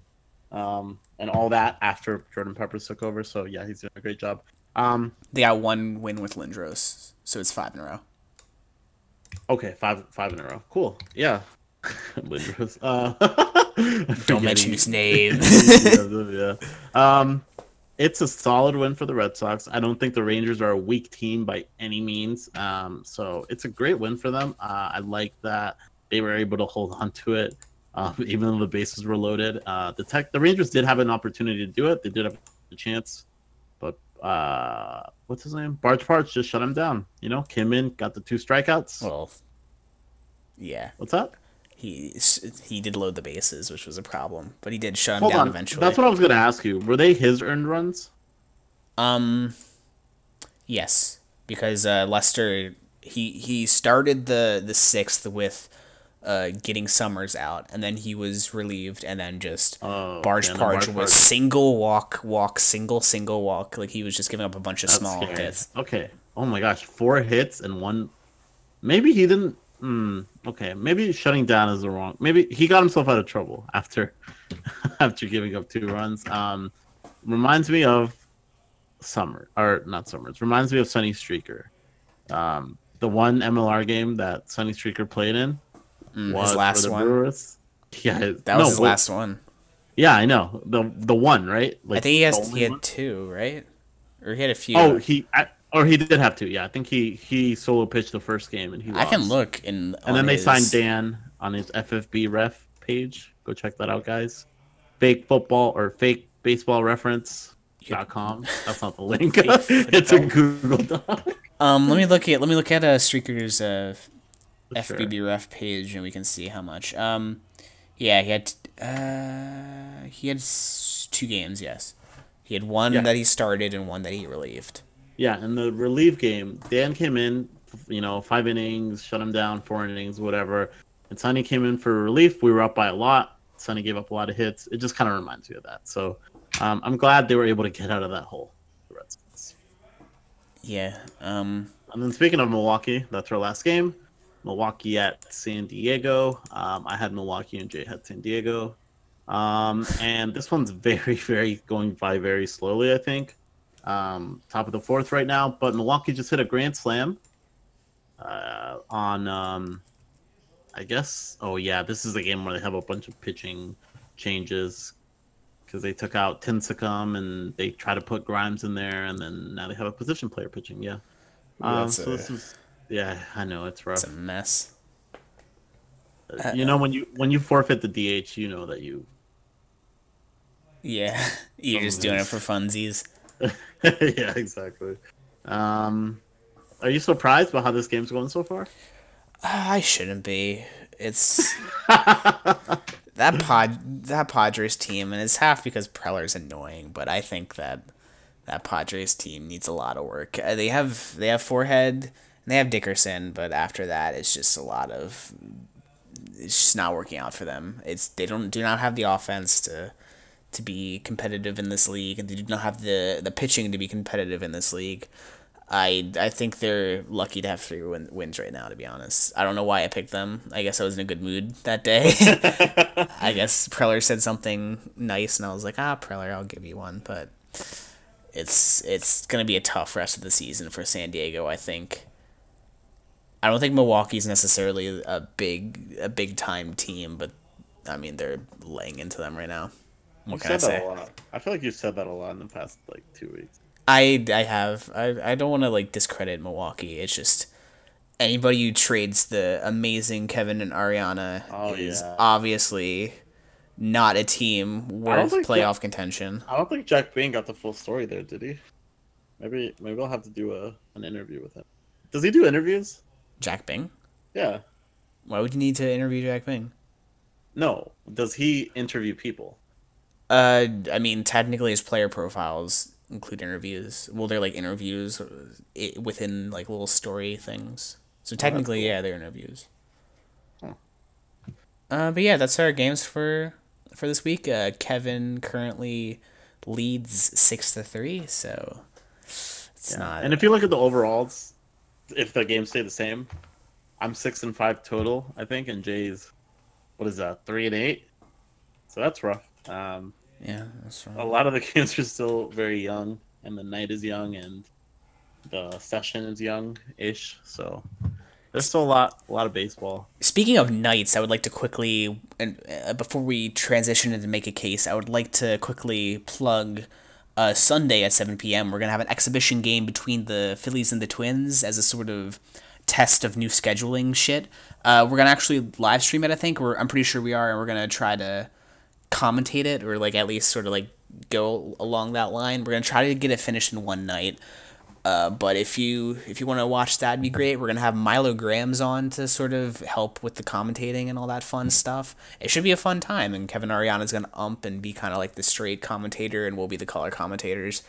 S2: And all that after Jordan Peppers took over. So yeah, he's doing a great job.
S1: They got 1 win with Lindros, so it's 5 in a row.
S2: Okay, five in a row. Cool. Yeah. Lindros.
S1: Don't mention his name.
S2: yeah. It's a solid win for the Red Sox. I don't think the Rangers are a weak team by any means. So it's a great win for them. I like that they were able to hold on to it. Even though the bases were loaded. The Rangers did have an opportunity to do it. They did have a chance. But what's his name? Barge just shut him down. Came in, got the 2 strikeouts.
S1: Well, yeah.
S2: What's that?
S1: He did load the bases, which was a problem. But he did shut him down eventually.
S2: That's what I was going to ask you. Were they his earned runs?
S1: Yes. Because Lester, he started the 6th with getting Summers out, and then he was relieved, and then just Barge was single walk, single walk. Like, he was just giving up a bunch of small hits.
S2: Okay. Oh my gosh, 4 hits and 1. Maybe he didn't. Okay. Maybe shutting down is the wrong. Maybe he got himself out of trouble after giving up 2 runs. Reminds me of not Summers. Reminds me of Sonny Streaker. The one MLR game that Sonny Streaker played in.
S1: His last one.
S2: Brewers. Yeah,
S1: that was his last one.
S2: Yeah, I know the one, right?
S1: Like, I think he had 2, right? Or he had a few.
S2: Oh, he did have 2. Yeah, I think he solo pitched the first game and he lost.
S1: I can look
S2: and then they signed Dan on his FFB ref page. Go check that out, guys. Fake football or fake baseball reference.com. That's not the link. It's a Google Doc.
S1: Let me look at Streaker's FBB ref page, and we can see how much. Yeah, he had 2 games. Yes, he had 1 that he started and 1 that he relieved.
S2: Yeah, in the relief game, Dan came in, 5 innings, shut him down, 4 innings, whatever. And Sonny came in for relief. We were up by a lot. Sonny gave up a lot of hits. It just kind of reminds me of that. So I'm glad they were able to get out of that hole. The Red Sox.
S1: Yeah.
S2: And then speaking of Milwaukee, that's our last game. Milwaukee at San Diego. I had Milwaukee and Jay had San Diego. And this one's very, very going by very slowly, I think. Top of the 4th right now, but Milwaukee just hit a grand slam on, I guess. Oh, yeah, this is the game where they have a bunch of pitching changes because they took out Tinsicum and they try to put Grimes in there, and then now they have a position player pitching. Yeah. Yeah, I know it's rough.
S1: It's a mess.
S2: When you forfeit the DH, you know that you
S1: Yeah, you're
S2: Some
S1: just
S2: of
S1: doing it for
S2: his.
S1: funsies.
S2: Yeah, exactly. Are you surprised by how this game's going so far?
S1: I shouldn't be. It's that Padres team, and it's half because Preller's annoying, but I think that that Padres team needs a lot of work. They have Forehead and they have Dickerson, but after that, it's just a lot of it's just not working out for them. It's they don't do not have the offense to be competitive in this league, and they do not have the pitching to be competitive in this league. I think they're lucky to have wins right now. To be honest, I don't know why I picked them. I guess I was in a good mood that day. I guess Preller said something nice, and I was like, Preller, I'll give you one. But it's gonna be a tough rest of the season for San Diego. I think. I don't think Milwaukee's necessarily a big time team, but I mean they're laying into them right now.
S2: You
S1: What can I
S2: said that a
S1: say?
S2: lot. I feel like you said that a lot in the past like 2 weeks.
S1: I don't want to like discredit Milwaukee. It's just anybody who trades the amazing Kevin and Ariana
S2: Oh
S1: is
S2: yeah.
S1: obviously not a team
S2: I don't
S1: worth
S2: think Jack,
S1: playoff contention.
S2: I don't think Jack Bain got the full story there, did he? Maybe I'll have to do an interview with him. Does he do interviews?
S1: Jack Bing?
S2: Yeah.
S1: Why would you need to interview Jack Bing?
S2: No. Does he interview people?
S1: I mean, technically his player profiles include interviews. Well, they're like interviews within like little story things. So
S2: Oh, that's
S1: technically,
S2: cool.
S1: yeah, they're interviews.
S2: Huh.
S1: But yeah, that's our games for this week. Kevin currently leads 6-3, so it's
S2: Yeah.
S1: not.
S2: And if you look at the overalls, if the games stay the same, I'm 6-5 total, I think, and Jay's what is that, 3-8? So that's rough.
S1: Yeah, that's
S2: A
S1: right.
S2: lot of the games are still very young, and the night is young, and the session is young-ish. So there's still a lot of baseball.
S1: Speaking of nights, I would like to quickly, and before we transition into make a case, I would like to quickly plug Sunday at 7 p.m. We're gonna have an exhibition game between the Phillies and the Twins as a sort of test of new scheduling shit. We're gonna actually live stream it. I think I'm pretty sure we are, and we're gonna try to commentate it or like at least sort of like go along that line. We're gonna try to get it finished in one night. But if you want to watch that, would be great. We're gonna have Milo Grams on to sort of help with the commentating and all that fun stuff. It should be a fun time, and Kevin Ariana's gonna and be kind of like the straight commentator, and we'll be the color commentators.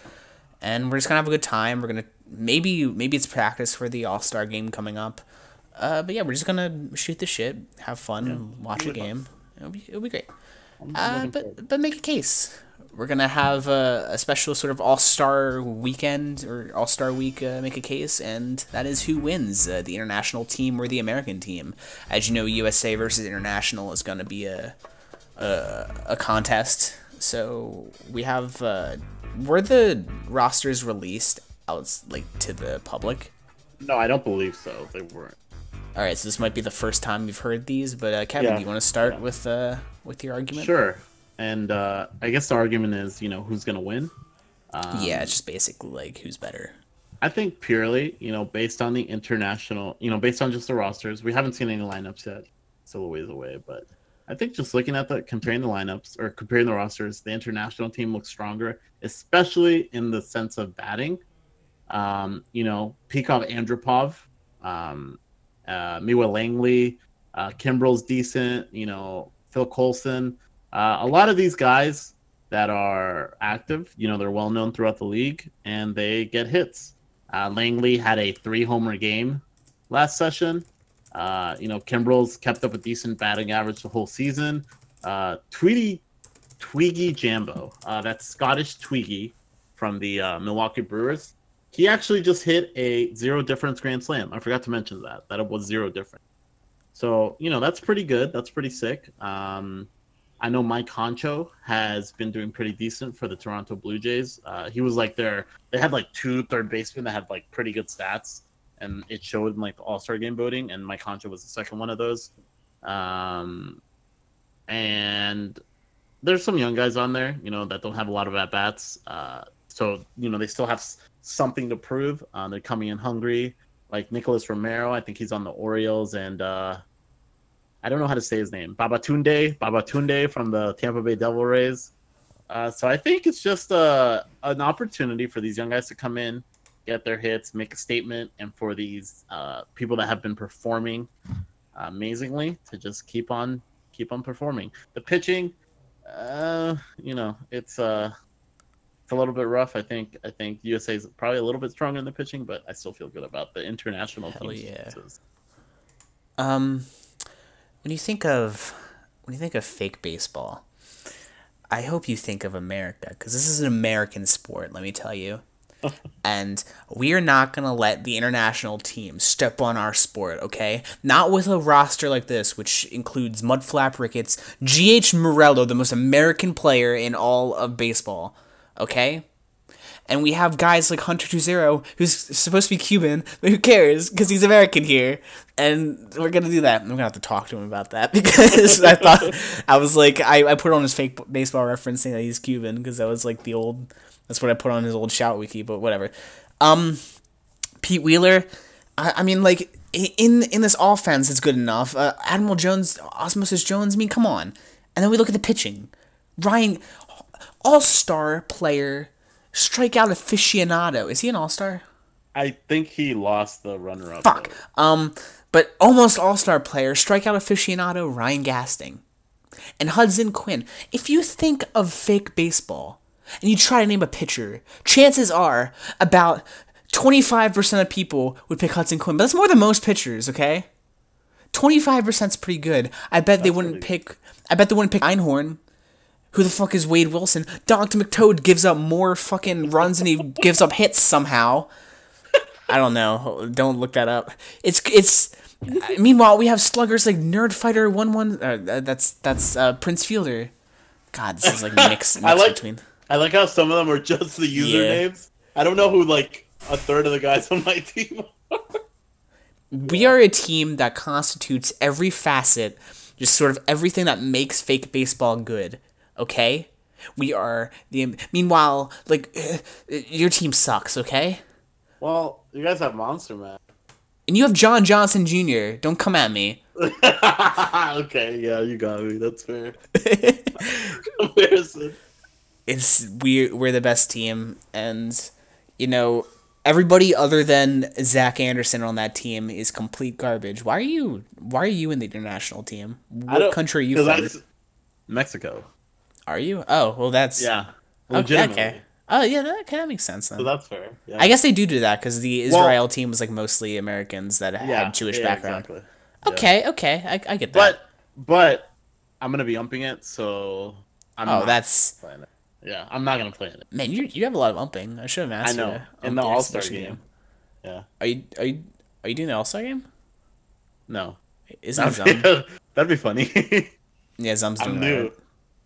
S1: And we're just gonna have a good time. We're gonna maybe it's practice for the All Star game coming up. But yeah, we're just gonna shoot the shit, have
S2: Yeah,
S1: fun, watch a
S2: really fun.
S1: game. It'll be great.
S2: I'm looking forward.
S1: But make a case. We're gonna have a special sort of All Star weekend or All Star week. Make a case, and that is who wins, the international team or the American team. As you know, USA versus international is gonna be a contest. So we have were the rosters released out like to the public?
S2: No, I don't believe so. They weren't.
S1: All right, so this might be the first time you've heard these, but Kevin, do
S2: Yeah,
S1: you want to start
S2: yeah.
S1: with your argument?
S2: Sure. And I guess the argument is, who's gonna win?
S1: Yeah, it's just basically like who's better.
S2: I think purely, based on the international, based on just the rosters, we haven't seen any lineups yet. Still a ways away, but I think just looking at comparing the lineups or comparing the rosters, the international team looks stronger, especially in the sense of batting. Peacock Andropov, Miwa Langley, Kimbrel's decent, Phil Coulson. A lot of these guys that are active, they're well known throughout the league and they get hits. Langley had a 3-homer game last session. Kimbrel's kept up a decent batting average the whole season. Twiggy Jambo, that's Scottish Twiggy from the Milwaukee Brewers. He actually just hit a 0 difference grand slam. I forgot to mention that it was 0 difference. So, that's pretty good. That's pretty sick. I know Mike Concho has been doing pretty decent for the Toronto Blue Jays. He was like they had like 2 third basemen that had like pretty good stats, and it showed in like the All-Star game voting, and Mike Concho was the second one of those. And there's some young guys on there, that don't have a lot of at-bats. So, they still have something to prove. They're coming in hungry. Like Nicholas Romero, I think he's on the Orioles, and I don't know how to say his name. Babatunde from the Tampa Bay Devil Rays. So I think it's just an opportunity for these young guys to come in, get their hits, make a statement, and for these people that have been performing amazingly to just keep on performing. The pitching, it's a little bit rough. I think USA is probably a little bit stronger in the pitching, but I still feel good about the international
S1: Hell
S2: teams.
S1: yeah. When you think of fake baseball, I hope you think of America, because this is an American sport, let me tell you. And we are not going to let the international team step on our sport, okay? Not with a roster like this, which includes Mudflap Ricketts, G.H. Morello, the most American player in all of baseball, okay? And we have guys like Hunter Tuzero, who's supposed to be Cuban, but who cares, because he's American here. And we're going to do that. I'm going to have to talk to him about that, because I put on his fake baseball reference saying that he's Cuban, because that was like that's what I put on his old shout wiki, but whatever. Pete Wheeler, I mean, like, in this offense, it's good enough. Admiral Jones, Osmosis Jones, I mean, come on. And then we look at the pitching. Ryan, all-star player, strikeout aficionado. Is he an all-star?
S2: I think he lost the runner-up.
S1: Fuck. But almost all-star player, strikeout aficionado, Ryan Gasting. And Hudson Quinn. If you think of fake baseball, and you try to name a pitcher, chances are about 25% of people would pick Hudson Quinn. But that's more than most pitchers, okay? 25% is pretty good. I bet they wouldn't pick Einhorn. Who the fuck is Wade Wilson? Dr. McToad gives up more fucking runs than he gives up hits somehow. I don't know. Don't look that up. It's. Meanwhile, we have sluggers like Nerd Fighter 1-1. That's Prince Fielder. God, this is like mix between.
S2: I like how some of them are just the usernames. Yeah. I don't know who like a third of the guys on my team are.
S1: We are a team that constitutes every facet, just sort of everything that makes fake baseball good. Okay? We are the. Meanwhile, like, your team sucks, okay?
S2: Well, you guys have Monster Man.
S1: And you have John Johnson Jr. Don't come at me.
S2: Okay, yeah, you got me. That's fair. Comparison.
S1: We're the best team, and everybody other than Zach Anderson on that team is complete garbage. Why are you in the international team? What country are you from?
S2: Mexico.
S1: Are you? Oh, well, that's
S2: legitimately.
S1: Okay. Oh yeah, that makes sense then.
S2: So that's fair. Yeah.
S1: I guess they do that because the Israel team was like mostly Americans that had Jewish background. Exactly. Okay, I get that.
S2: But I'm gonna be umping it, so I'm not playing it. Yeah, I'm not gonna play it.
S1: Man, you have a lot of umping. I should have asked you.
S2: I know. In the All-Star game. Yeah. Are you
S1: doing the All-Star game?
S2: No.
S1: Isn't Zum?
S2: That'd be funny.
S1: Yeah, Zum's doing that.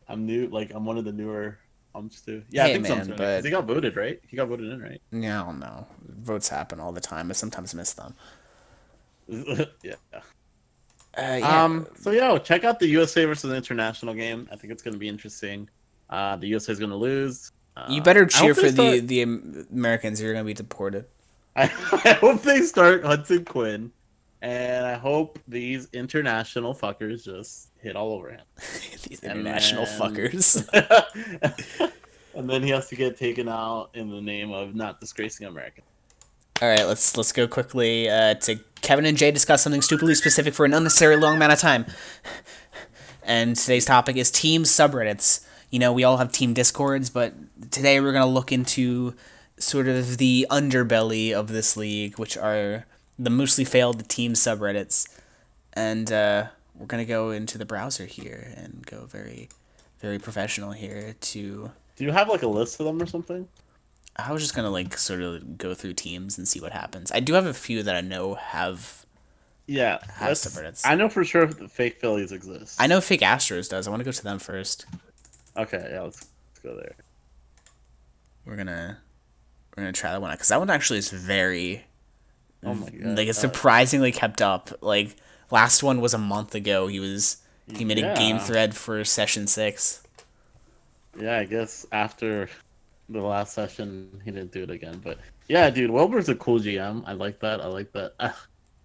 S2: I'm new. Like, I'm one of the newer umps too. Yeah, I think Zum's doing it. He got voted, right? He got voted in, right?
S1: Yeah, I don't know. Votes happen all the time. I sometimes miss them.
S2: Yeah.
S1: Yeah.
S2: So check out the USA versus the international game. I think it's going to be interesting. The USA is going to lose.
S1: You better cheer for the Americans. You're going to be deported.
S2: I hope they start Hudson Quinn, and I hope these international fuckers just hit all over him.
S1: These international fuckers.
S2: And then he has to get taken out in the name of not disgracing America.
S1: All right, let's go quickly to Kevin and Jay discuss something stupidly specific for an unnecessarily long amount of time. And today's topic is team subreddits. We all have team discords, but today we're going to look into sort of the underbelly of this league, which are the mostly failed team subreddits. And we're going to go into the browser here and go very, very professional here to...
S2: Do you have like a list of them or something?
S1: I was just going to like sort of go through teams and see what happens. I do have a few that I know have subreddits.
S2: I know for sure the fake Phillies exist.
S1: I know fake Astros does. I want to go to them first.
S2: Okay, yeah, let's go there.
S1: We're gonna try that one out because that one actually is very,
S2: oh my god,
S1: like it's surprisingly kept up. Like last one was a month ago. He made a game thread for session 6.
S2: Yeah, I guess after the last session he didn't do it again. But yeah, dude, Wilbur's a cool GM. I like that.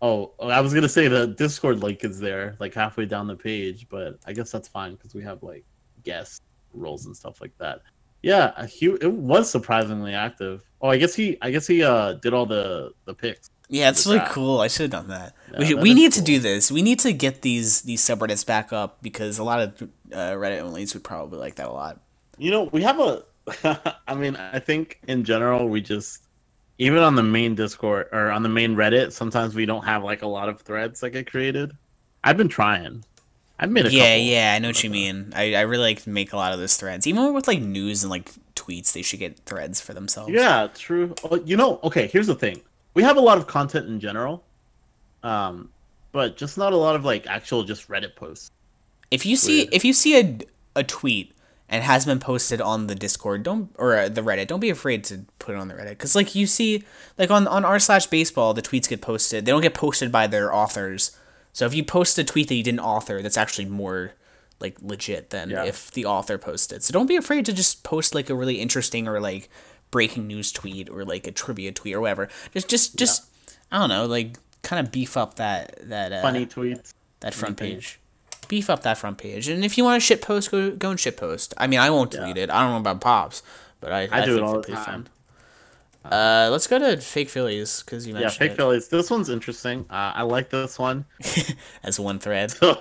S2: Oh, I was gonna say the Discord link is there, like halfway down the page, but I guess that's fine because we have like guests. roles and stuff like that. Yeah, it was surprisingly active. Oh, I guess he did all the picks.
S1: Yeah, it's
S2: the
S1: really
S2: draft.
S1: cool. I should have done that.
S2: Yeah, that
S1: We
S2: is
S1: need to
S2: cool.
S1: do this. We need to get these subreddits back up because a lot of Reddit onlys would probably like that a lot.
S2: You know, we have a. I mean, I think in general we just even on the main Discord or on the main Reddit, sometimes we don't have like a lot of threads that get created. I've been trying. I've made a
S1: Yeah,
S2: couple.
S1: yeah, I know what you mean. I really like to make a lot of those threads. Even with like news and like tweets, they should get threads for themselves.
S2: Yeah, true. You know, okay, here's the thing. We have a lot of content in general, but just not a lot of like actual just Reddit posts.
S1: If you see a tweet and has been posted on the Discord, or the Reddit, don't be afraid to put it on the Reddit. Because like you see, like on r/baseball, the tweets get posted. They don't get posted by their authors. So if you post a tweet that you didn't author, that's actually more like legit than if the author posted. So don't be afraid to just post like a really interesting or like breaking news tweet or like a trivia tweet or whatever. Just I don't know, like kind of beef up that
S2: Funny tweets.
S1: That front page. Beef up that front page. And if you want to shit post, go and shit post. I mean, I won't delete it. I don't know about Pops, but I
S2: do
S1: think
S2: it all
S1: it's
S2: the
S1: pretty
S2: time.
S1: fun. Let's go to fake Phillies because you mentioned
S2: Fake Phillies. This one's interesting. I like this one.
S1: as one thread.
S2: So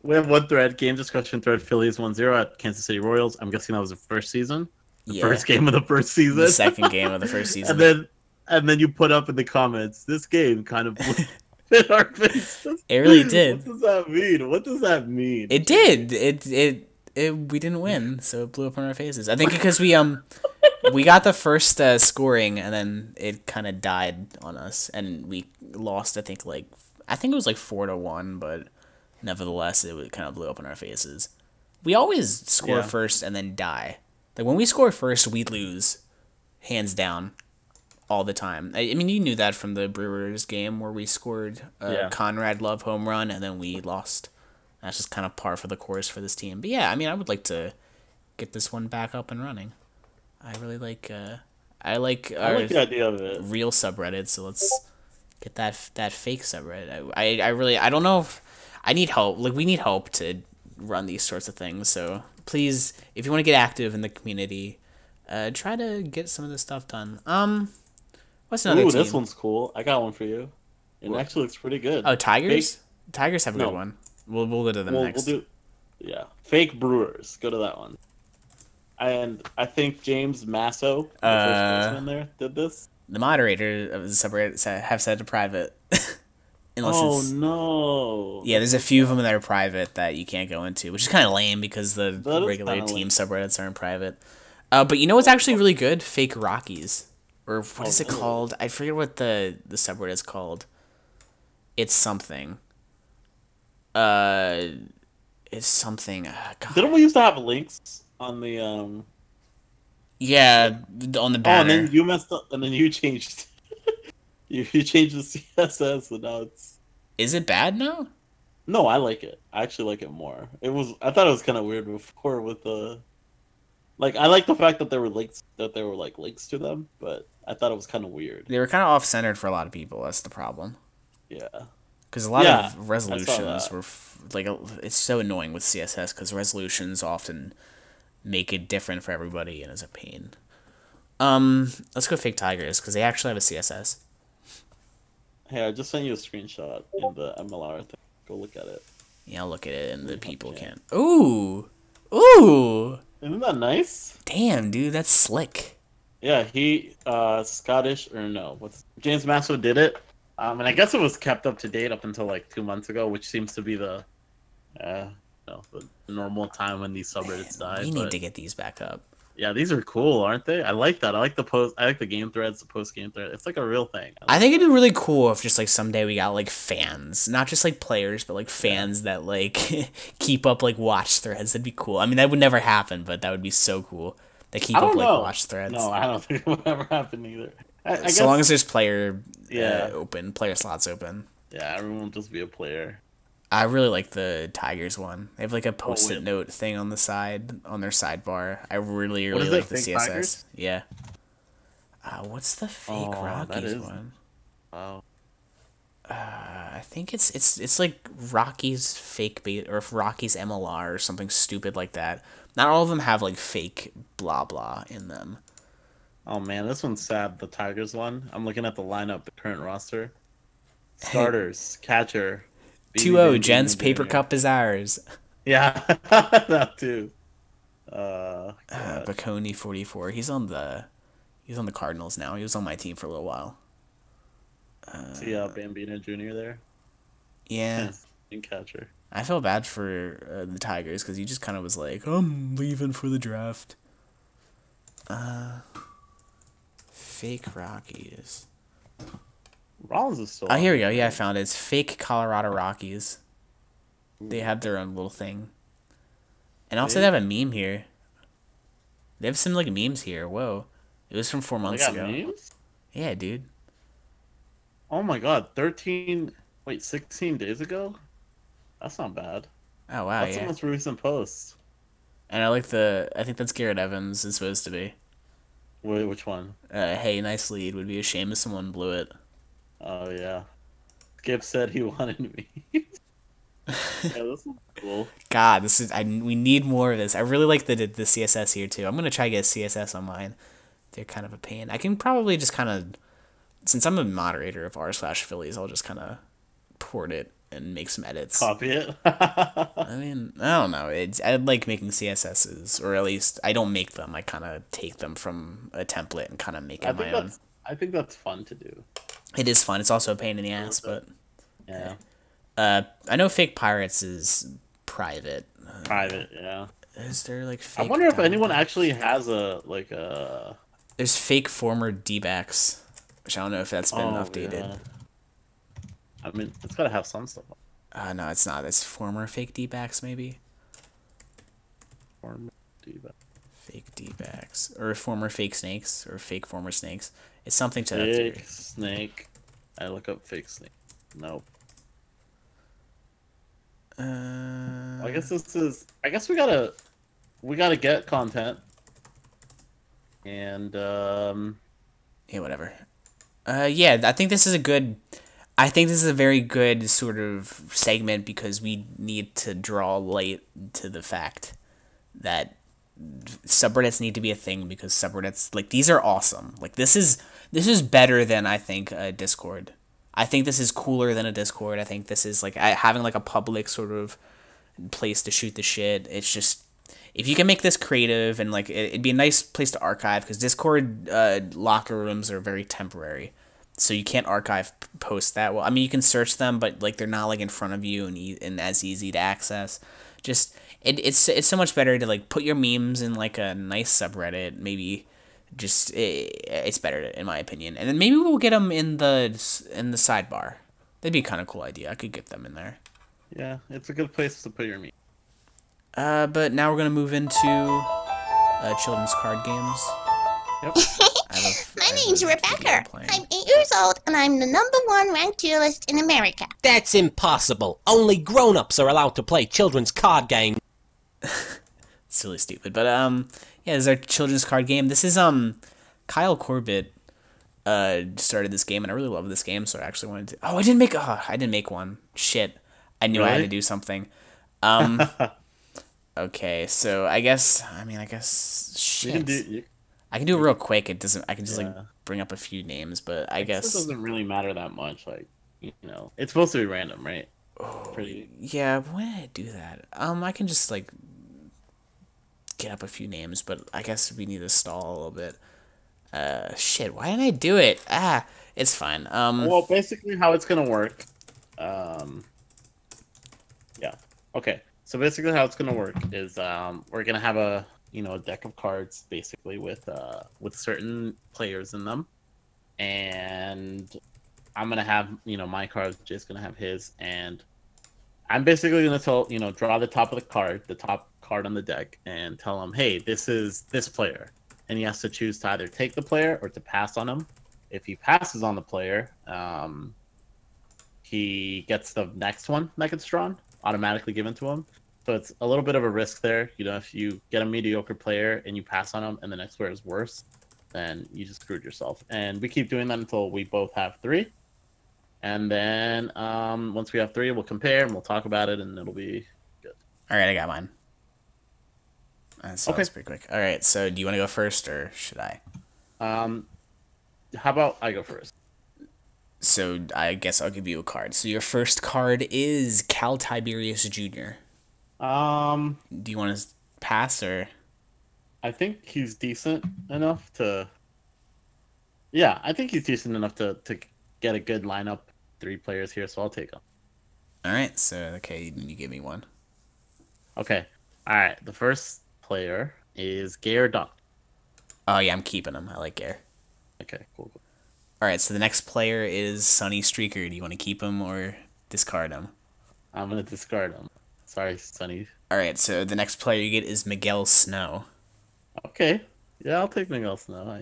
S2: we have one thread, game discussion thread, Phillies 1-0 at Kansas City Royals. I'm guessing that was the first season. The first game of the first season.
S1: The second game of the first season.
S2: and then you put up in the comments, this game kind of blew in our faces.
S1: It really did.
S2: What does that mean? What does that mean?
S1: It did. We didn't win, so it blew up in our faces. I think because we got the first scoring and then it kind of died on us and we lost. I think it was like 4-1, but nevertheless it kind of blew up in our faces. We always score first and then die. Like when we score first, we lose, hands down, all the time. I mean, you knew that from the Brewers game where we scored a Conrad Love home run and then we lost. That's just kind of par for the course for this team. But yeah, I mean, I would like to get this one back up and running. I really like. I like
S2: the idea of it.
S1: Real subreddit. So let's get that fake subreddit. I don't know if I need help. Like we need help to run these sorts of things. So please, if you want to get active in the community, try to get some of this stuff done. What's another team?
S2: This one's cool. I got one for you. It actually looks pretty good.
S1: Oh, Tigers. Tigers have a good one. We'll go to them next.
S2: Fake Brewers. Go to that one. And I think James Masso, the first person there, did this.
S1: The moderator of the subreddit have set to private.
S2: No.
S1: Yeah, there's a few of them that are private that you can't go into, which is kind of lame because the regular team subreddits aren't private. But you know what's actually really good? Fake Rockies. Or what is it called? I forget what the subreddit's called. It's something. It's something. God.
S2: Didn't we used to have links on the
S1: Yeah, on the banner.
S2: Oh, and then you messed up, and then you changed. you changed the CSS, and now it's.
S1: Is it bad now?
S2: No, I like it. I actually like it more. I thought it was kind of weird before with the. Like, I like the fact that there were links to them, but I thought it was kind of weird.
S1: They were kind of off-centered for a lot of people. That's the problem.
S2: Yeah.
S1: Because a lot of resolutions were it's so annoying with CSS because resolutions often make it different for everybody and is a pain. Let's go fake Tigers because they actually have a CSS.
S2: Hey, I just sent you a screenshot in the MLR thing. Go look at it.
S1: Yeah, I'll look at it and the people can't. Ooh!
S2: Isn't that nice?
S1: Damn, dude, that's slick.
S2: Yeah, he Scottish or no? James Masso did it. And I guess it was kept up to date up until like 2 months ago, which seems to be the normal time when these subreddits die.
S1: We need to get these back up.
S2: Yeah, these are cool, aren't they? I like that. I like the game threads, the post game thread. It's like a real thing.
S1: I think it'd be really cool if just like someday we got like fans, not just like players, but like fans that like keep up like watch threads. That'd be cool. I mean, that would never happen, but that would be so cool. They keep up like watch threads.
S2: No, I don't think it would ever happen either. I guess,
S1: long as there's player slots open.
S2: Yeah, everyone will just be a player.
S1: I really like the Tigers one. They have like a post-it note thing on the side, on their sidebar. I really like the CSS. Tigers? Yeah. What's the fake Rockies one?
S2: Wow.
S1: I think it's like Rocky's fake bait or Rocky's MLR or something stupid like that. Not all of them have like fake blah blah in them.
S2: Oh man, this one's sad. The Tigers one. I'm looking at the lineup, the current roster. Starters, catcher,
S1: 2-0,
S2: Bambino
S1: gents. Paper
S2: Jr.
S1: cup is ours.
S2: Yeah, that too. God.
S1: Baconi 44. He's on the Cardinals now. He was on my team for a little while.
S2: See Bambino Jr. there?
S1: Yeah.
S2: In catcher.
S1: I feel bad for the Tigers because he just kind of was like, I'm leaving for the draft. Fake Rockies.
S2: Rollins is still.
S1: Oh, here we go. Yeah, I found it. It's fake Colorado Rockies. They have their own little thing. And also they have a meme here. They have some like memes here. Whoa. It was from 4 months ago.
S2: Memes?
S1: Yeah, dude.
S2: Oh my god, 16 days ago? That's not bad.
S1: Oh wow,
S2: That's
S1: yeah.
S2: the most recent post.
S1: And I think that's Garrett Evans is supposed to be.
S2: Wait, which one?
S1: Hey, nice lead. Would be a shame if someone blew it.
S2: Oh yeah. Skip said he wanted me. Yeah, this is cool.
S1: God, we need more of this. I really like the CSS here too. I'm gonna try to get CSS on mine. They're kind of a pain. I can probably just kind of, since I'm a moderator of r/Phillies, I'll just kind of port it and make some edits.
S2: Copy it.
S1: I mean, I don't know. I like making CSSs, or at least I don't make them. I kind of take them from a template and kind of make it my own.
S2: I think that's fun to do.
S1: It is fun. It's also a pain in the ass, but
S2: yeah.
S1: I know Fake Pirates is private.
S2: Private, yeah.
S1: Is there like fake?
S2: I wonder if anyone actually has a
S1: There's fake former D-backs, which I don't know if that's been updated.
S2: Yeah. I mean, it's gotta have some stuff.
S1: No, it's not. It's former fake D-backs, maybe.
S2: Former D-back.
S1: Fake D-backs, or former fake snakes, or fake former snakes. It's something to that
S2: Fake
S1: theory.
S2: snake. I look up fake snake. Nope. I guess this is. I guess we gotta get content. And
S1: yeah, whatever. Yeah, I think this is a good. I think this is a very good sort of segment because we need to draw light to the fact that subreddits need to be a thing because subreddits, like, these are awesome. Like, this is better than, I think, a Discord. I think this is cooler than a Discord. I think this is like having like a public sort of place to shoot the shit. It's just, if you can make this creative and like it'd be a nice place to archive, because Discord locker rooms are very temporary, so you can't archive posts that well. I mean, you can search them, but like they're not like in front of you and as easy to access. Just it's so much better to like put your memes in like a nice subreddit, maybe. Just it's better in my opinion, and then maybe we'll get them in the sidebar. That'd be a kind of cool idea. I could get them in there.
S2: yeah, it's a good place to put your meat.
S1: But now we're gonna move into children's card games.
S2: Yep.
S4: My name's Rebecca. I'm 8 years old, and I'm the #1 ranked duelist in America.
S5: That's impossible. Only grown-ups are allowed to play children's card games.
S1: It's really stupid, but yeah, this is our children's card game. This is Kyle Corbett started this game, and I really love this game, so I actually wanted to. Oh, I didn't make one. Shit, I knew I had to do something. Okay, so I guess shit. I can do it real quick. It doesn't. I can just like bring up a few names, but I guess
S2: it doesn't really matter that much. Like, it's supposed to be random, right?
S1: Yeah, why did I do that? I can just like get up a few names, but I guess we need to stall a little bit. Shit, why didn't I do it? It's fine.
S2: Well, basically how it's gonna work. Yeah. Okay. So basically how it's gonna work is we're gonna have a deck of cards basically with certain players in them, and I'm gonna have my cards. Jay's gonna have his, and I'm basically gonna draw the top of the card, the top card on the deck, and tell him, hey, this is this player, and he has to choose to either take the player or to pass on him. If he passes on the player, he gets the next one that gets drawn automatically given to him. So it's a little bit of a risk there. If you get a mediocre player and you pass on him and the next player is worse, then you just screwed yourself. And we keep doing that until we both have 3. And then once we have 3, we'll compare and we'll talk about it, and it'll be good.
S1: All right, I got mine. So
S2: Okay.
S1: that's pretty quick. All right, so do you want to go first or should I?
S2: How about I go first?
S1: So I guess I'll give you a card. So your first card is Cal Tiberius Jr. Do you want to pass or?
S2: I think he's decent enough to. Yeah, I think he's decent enough to get a good lineup. 3 players here, so I'll take him.
S1: All right, so okay, you give me one.
S2: Okay, all right. The first player is Gare Doc.
S1: Oh yeah, I'm keeping him. I like Gare.
S2: Okay, cool.
S1: All right, so the next player is Sunny Streaker. Do you want to keep him or discard him?
S2: I'm gonna discard him. Sorry, Sonny.
S1: All right, so the next player you get is Miguel Snow.
S2: Okay, yeah, I'll take Miguel Snow.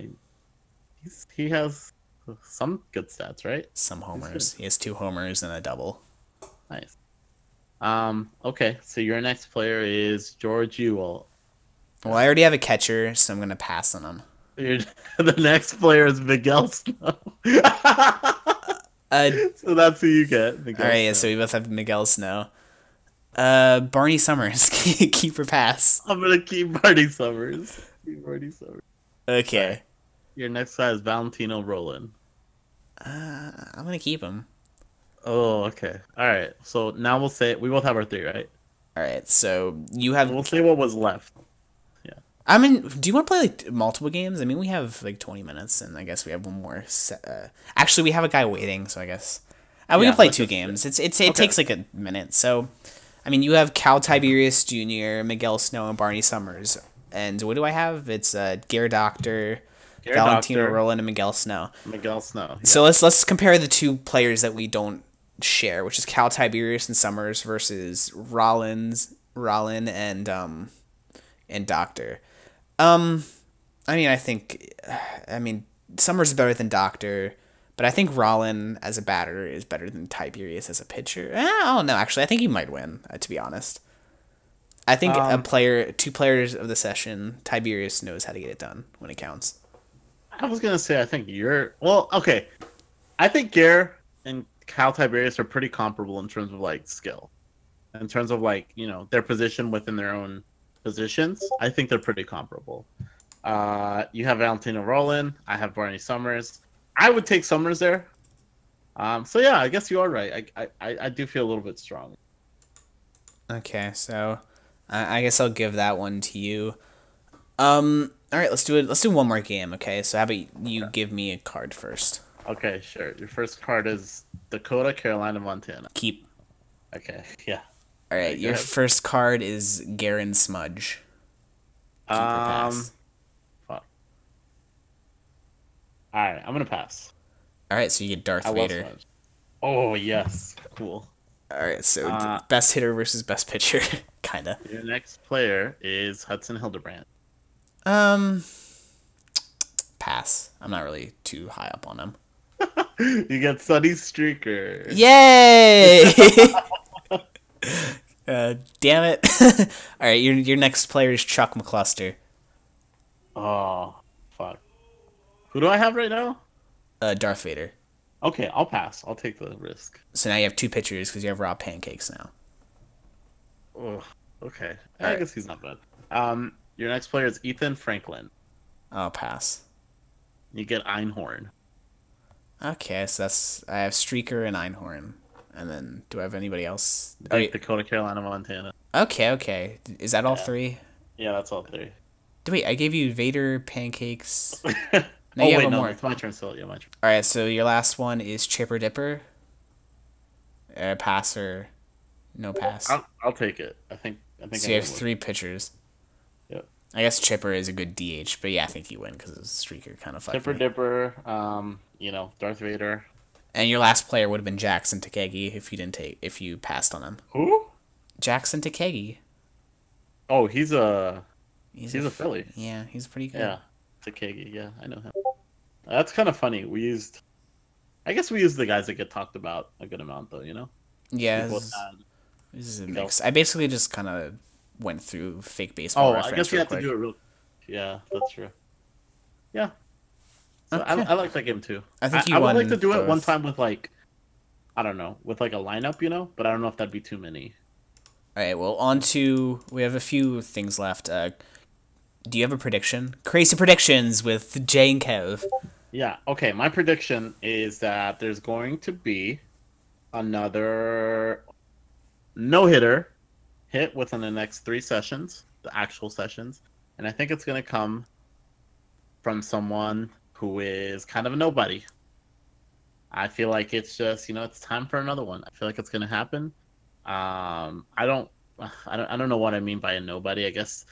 S2: He has some good stats, right?
S1: Some homers. He has 2 homers and a double.
S2: Nice. Okay, so your next player is George Ewell.
S1: Well, I already have a catcher, so I'm gonna pass on him.
S2: The next player is Miguel Snow. So that's who you get. Miguel
S1: all right,
S2: Snow.
S1: so we both have Miguel Snow. Barney Summers, keep or pass.
S2: I'm gonna keep Marty Summers.
S1: Okay.
S2: Right. Your next guy is Valentino Roland.
S1: I'm gonna keep him.
S2: Oh, okay. All right. So now we'll say we both have our 3, right?
S1: All right, so you have.
S2: We'll say what was left.
S1: I mean, do you want to play like multiple games? I mean, we have like 20 minutes, and I guess we have one more. Actually, we have a guy waiting, so I guess we can play 2 games. It takes like a minute. So, I mean, you have Cal Tiberius Jr., Miguel Snow, and Barney Summers. And what do I have? It's Gare Doctor, Valentino Roland, and Miguel Snow.
S2: Miguel Snow. Yeah.
S1: So let's compare the 2 players that we don't share, which is Cal Tiberius and Summers versus Rollin and Doctor. I mean, Summers is better than Doctor, but I think Rollin as a batter is better than Tiberius as a pitcher. I don't know. Actually, I think he might win. To be honest, I think 2 players of the session, Tiberius knows how to get it done when it counts.
S2: I was gonna say I think okay. I think Gare and Cal Tiberius are pretty comparable in terms of like skill, in terms of like their position within their own positions. I think they're pretty comparable. You have Valentino Roland. I have Barney Summers. I would take Summers there. So yeah, I guess you are right. I do feel a little bit strong.
S1: Okay, so I guess I'll give that one to you. All right, let's do it. Let's do one more game. Okay, so how about you give me a card first?
S2: Okay, sure. Your first card is Dakota, Carolina, Montana.
S1: Keep.
S2: Okay, yeah.
S1: All right, your first card is Garen Smudge. Keep or pass?
S2: Fuck. All right, I'm gonna pass.
S1: All right, so you get Darth Vader.
S2: Oh yes, cool.
S1: All right, so best hitter versus best pitcher, kinda.
S2: Your next player is Hudson Hildebrand.
S1: Pass. I'm not really too high up on him.
S2: You get Sunny Streaker.
S1: Yay! Damn it! All right, your next player is Chuck McCluster.
S2: Oh, fuck. Who do I have right now?
S1: Darth Vader.
S2: Okay, I'll pass. I'll take the risk.
S1: So now you have 2 pitchers because you have Raw Pancakes now.
S2: Oh, okay. I guess he's not bad. Your next player is Ethan Franklin.
S1: I'll pass.
S2: You get Einhorn.
S1: Okay, so I have Streaker and Einhorn. And then, do I have anybody else?
S2: Dakota, Carolina, Montana.
S1: Okay. Is that all 3?
S2: Yeah, that's all 3.
S1: Wait, I gave you Vader, Pancakes.
S2: No, it's my turn still. Yeah, my turn.
S1: All right, so your last one is Chipper Dipper. Pass or no pass?
S2: I'll take it. I think.
S1: So you have 3 pitchers.
S2: Yep.
S1: I guess Chipper is a good DH, but yeah, I think you win because Streaker kind of fucked
S2: Chipper
S1: me.
S2: Dipper, Darth Vader.
S1: And your last player would have been Jackson Takagi if you passed on him.
S2: Who?
S1: Jackson Takagi.
S2: Oh, he's a Philly.
S1: Yeah, he's pretty good.
S2: Yeah, Takagi. Yeah, I know him. That's kind of funny. I guess we use the guys that get talked about a good amount, though.
S1: Yeah, this is a mix. I basically just kind of went through fake baseball.
S2: Oh, I guess we have to do it real. Yeah, that's true. Yeah. So
S1: Okay.
S2: I like that game too.
S1: I think
S2: I would like to do it one time with like I don't know, with like a lineup, but I don't know if that'd be too many.
S1: All right, well, we have a few things left. Do you have a prediction? Crazy predictions with Jay and Kev.
S2: Yeah, okay, my prediction is that there's going to be another no-hitter hit within the next 3 sessions, the actual sessions, and I think it's going to come from someone who is kind of a nobody. I feel like it's just, it's time for another one. I feel like it's going to happen. I don't know what I mean by a nobody. I guess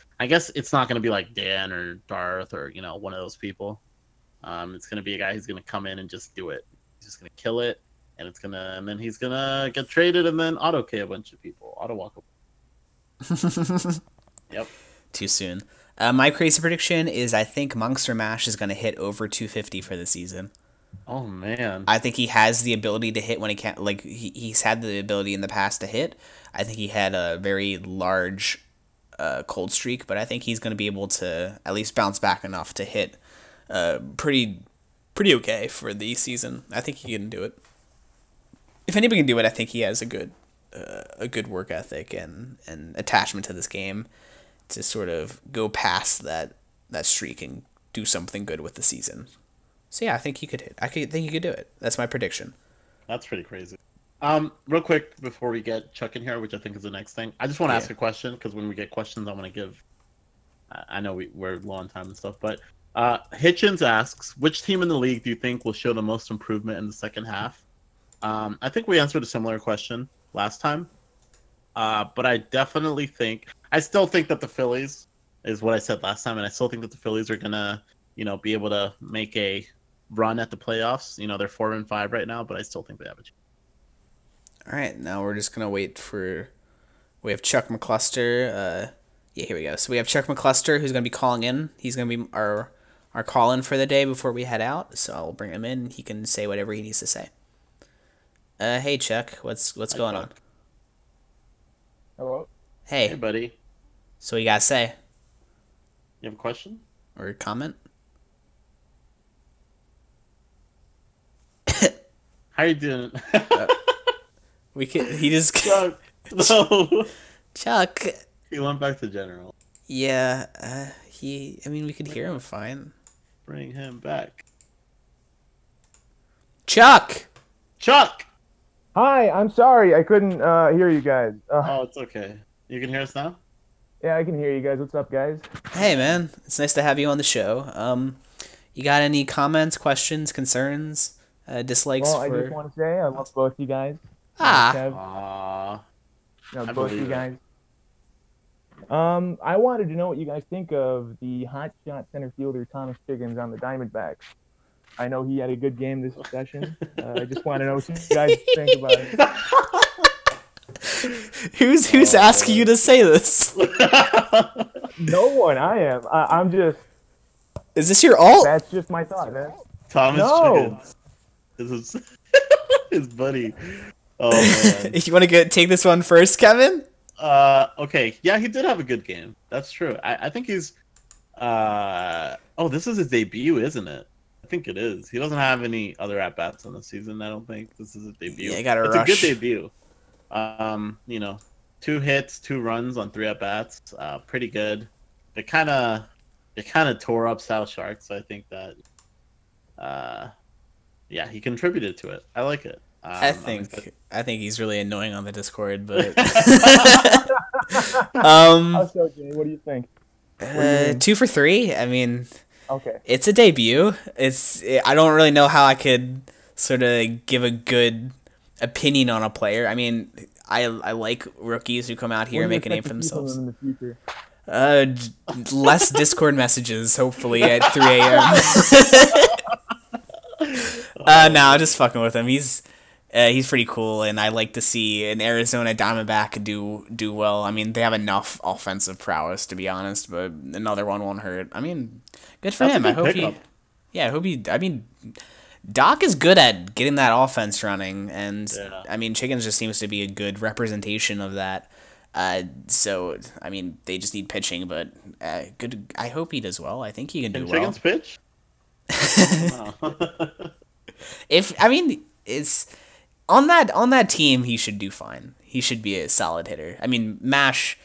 S2: it's not going to be like Dan or Darth or one of those people. It's going to be a guy who's going to come in and just do it. He's just going to kill it, and then he's going to get traded and then auto K a bunch of people, auto walk away. Yep.
S1: Too soon. My crazy prediction is I think Monster Mash is going to hit over 250 for the season.
S2: Oh man!
S1: I think he has the ability to hit when he can't. Like he's had the ability in the past to hit. I think he had a very large cold streak, but I think he's going to be able to at least bounce back enough to hit pretty okay for the season. I think he can do it. If anybody can do it, I think he has a good work ethic and attachment to this game to sort of go past that streak and do something good with the season. So yeah, I think he could hit. Think he could do it. That's my prediction.
S2: That's pretty crazy. Real quick before we get Chuck in here, which I think is the next thing, I just want to ask a question because when we get questions, I want to give. I know we're low on time and stuff, but Hitchens asks, which team in the league do you think will show the most improvement in the second half? I think we answered a similar question last time, but I still think that the Phillies is what I said last time, and I still think that the Phillies are gonna, be able to make a run at the playoffs. They're 4-5 right now, but I still think they have a chance.
S1: All right, now we're just gonna wait for. We have Chuck McCluster. Yeah, here we go. So we have Chuck McCluster who's gonna be calling in. He's gonna be our call-in for the day before we head out. So I'll bring him in. He can say whatever he needs to say. Hey Chuck, what's going on?
S6: Hello.
S2: Hey, buddy.
S1: So what you gotta say?
S2: You have a question
S1: or a comment?
S2: How you doing?
S1: We could. He just.
S2: Chuck. No.
S1: Chuck.
S2: He went back to general.
S1: Yeah. I mean, we could hear him fine.
S2: Bring him back.
S1: Chuck.
S2: Chuck.
S6: Hi. I'm sorry. I couldn't hear you guys.
S2: Oh, it's okay. You can hear us now?
S6: Yeah, I can hear you guys. What's up, guys?
S1: Hey, man. It's nice to have you on the show. You got any comments, questions, concerns, dislikes?
S6: Well, I just want to say I love both you guys. Both you guys. I wanted to know what you guys think of the hotshot center fielder Thomas Chiggins on the Diamondbacks. I know he had a good game this session. I just want to know what you guys think about it.
S1: Who's asking you to say this?
S6: No one. I am. I'm just.
S1: Is this your alt?
S6: That's just my thought, man.
S2: Thomas Chiggins. This is his buddy. Oh man.
S1: You want to take this one first, Kevin?
S2: Okay. Yeah, he did have a good game. That's true. I think he's. This is his debut, isn't it? I think it is. He doesn't have any other at bats on the season. I don't think this is his debut.
S1: Yeah, you got to
S2: rush.
S1: It's
S2: a good debut. 2 hits, 2 runs on 3 at bats. Pretty good. They kind of tore up South Sharks. So I think that. Yeah, he contributed to it. I like it.
S1: I think he's really annoying on the Discord, but.
S6: Also, Jay, what do you think?
S1: 2 for 3. I mean.
S6: Okay.
S1: It's a debut. I don't really know how I could sort of give a good opinion on a player. I mean, I like rookies who come out here and make a name for themselves.
S6: In the future?
S1: Less Discord messages, hopefully, at 3 a.m. No, I'm just fucking with him. He's pretty cool, and I like to see an Arizona Diamondback do well. I mean, they have enough offensive prowess, to be honest, but another one won't hurt. I mean, good for him. I hope he. I mean, Doc is good at getting that offense running, and I mean, Chickens just seems to be a good representation of that. So I mean, they just need pitching, but good. I hope he does well. I think he can do well.
S2: Chickens pitch?
S1: on that team, he should do fine. He should be a solid hitter. I mean, Mash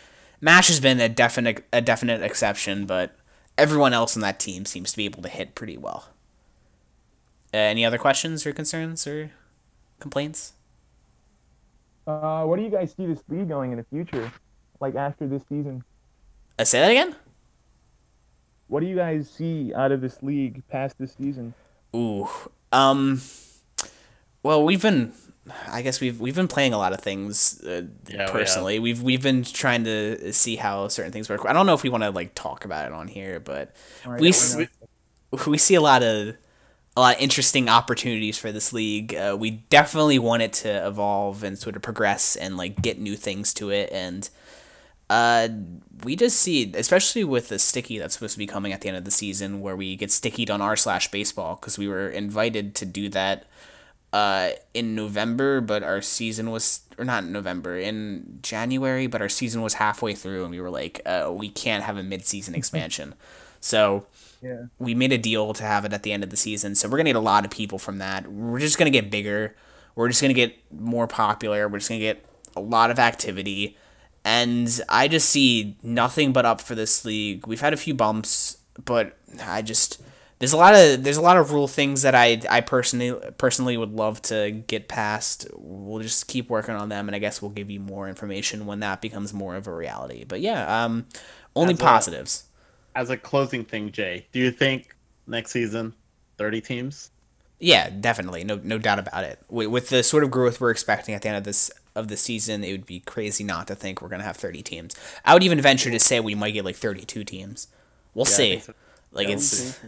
S1: has been a definite exception, but everyone else on that team seems to be able to hit pretty well. Any other questions or concerns or complaints?
S6: What do you guys see this league going in the future, like after this season?
S1: Say that again?
S6: What do you guys see out of this league past this season?
S1: Ooh, well, we've been playing a lot of things personally. We've been trying to see how certain things work. I don't know if we want to like talk about it on here, but
S6: Right,
S1: we see a lot of interesting opportunities for this league. We definitely want it to evolve and sort of progress and like get new things to it. And we just see, especially with the sticky that's supposed to be coming at the end of the season, where we get stickied on r/baseball, because we were invited to do that in November, but our season was, or not in November, in January, but our season was halfway through, and we were like, we can't have a mid-season expansion. So
S6: Yeah.
S1: we made a deal to have it at the end of the season. So we're going to get a lot of people from that. We're just going to get bigger. We're just going to get more popular. We're just going to get a lot of activity. And I just see nothing but up for this league. We've had a few bumps, but there's a lot of rule things that I personally would love to get past. We'll just keep working on them, and I guess we'll give you more information when that becomes more of a reality. But yeah, only positives.
S2: As a closing thing, Jay, do you think next season 30 teams?
S1: Yeah, definitely, no doubt about it. With the sort of growth we're expecting at the end of the season, it would be crazy not to think we're gonna have 30 teams. I would even venture to say we might get like 32 teams. We'll see.
S2: So.
S1: Like
S2: Yeah,
S1: it's.
S6: Jesus.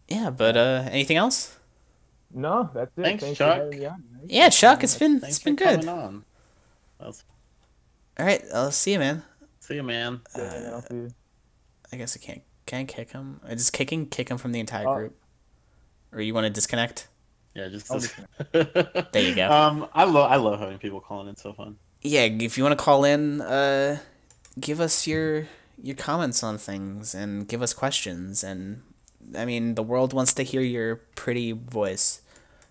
S1: Yeah, but anything else?
S6: No, that's it.
S2: Thanks,
S6: for
S2: Chuck.
S6: having me on, man.
S1: Yeah, Chuck, it's been
S2: Thanks
S1: good.
S2: for coming on.
S1: All right, I'll see you, man.
S2: See you, man.
S6: Yeah, man, I'll see you.
S1: I guess I can't. Can I kick him? I just kick him from the entire
S6: Oh.
S1: group, or you want to disconnect?
S2: Yeah, just.
S1: There you go.
S2: I love having people calling in. So fun.
S1: Yeah, if you want to call in, give us your comments on things and give us questions. And I mean, the world wants to hear your pretty voice.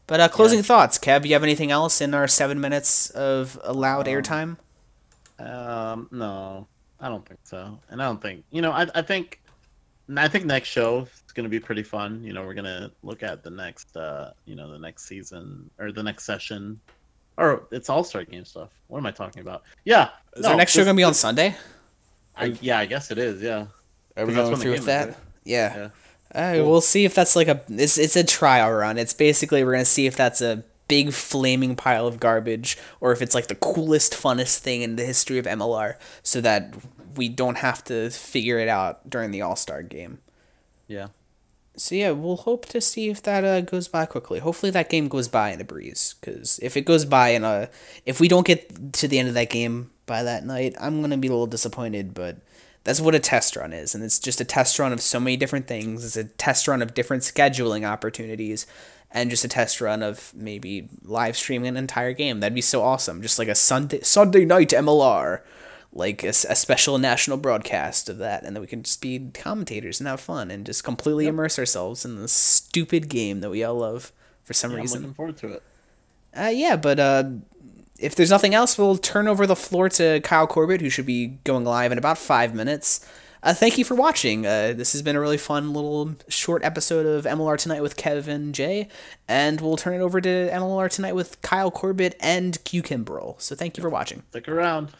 S1: But closing thoughts, Kev. You have anything else in our 7 minutes of allowed airtime?
S2: No, I don't think so. And I don't think, I think next show is going to be pretty fun. We're going to look at the next, the next season or the next session, or it's All-Star game stuff. What am I talking about? Yeah.
S1: Is our next show going to be on Sunday?
S2: I guess it is. Yeah.
S1: Are we
S2: That's
S1: going
S2: when the
S1: through
S2: game
S1: with that?
S2: is, right?
S1: Yeah.
S2: Yeah.
S1: We'll see if that's like it's a trial run. It's basically we're gonna see if that's a big flaming pile of garbage or if it's like the coolest, funnest thing in the history of MLR, so that we don't have to figure it out during the All-Star game.
S2: Yeah.
S1: So yeah, we'll hope to see if that goes by quickly. Hopefully that game goes by in a breeze, because if it goes by if we don't get to the end of that game by that night, I'm gonna be a little disappointed. But that's what a test run is, and it's just a test run of so many different things. It's a test run of different scheduling opportunities, and just a test run of maybe live streaming an entire game. That'd be so awesome. Just like a Sunday night MLR, like a special national broadcast of that, and then we can just be commentators and have fun and just completely immerse ourselves in this stupid game that we all love for some reason.
S2: I'm looking forward to it.
S1: Yeah, but if there's nothing else, we'll turn over the floor to Kyle Corbett, who should be going live in about 5 minutes. Thank you for watching. This has been a really fun little short episode of MLR Tonight with Kev and Jay, and we'll turn it over to MLR Tonight with Kyle Corbett and Q Kimbrel. So thank you for watching.
S2: Stick around.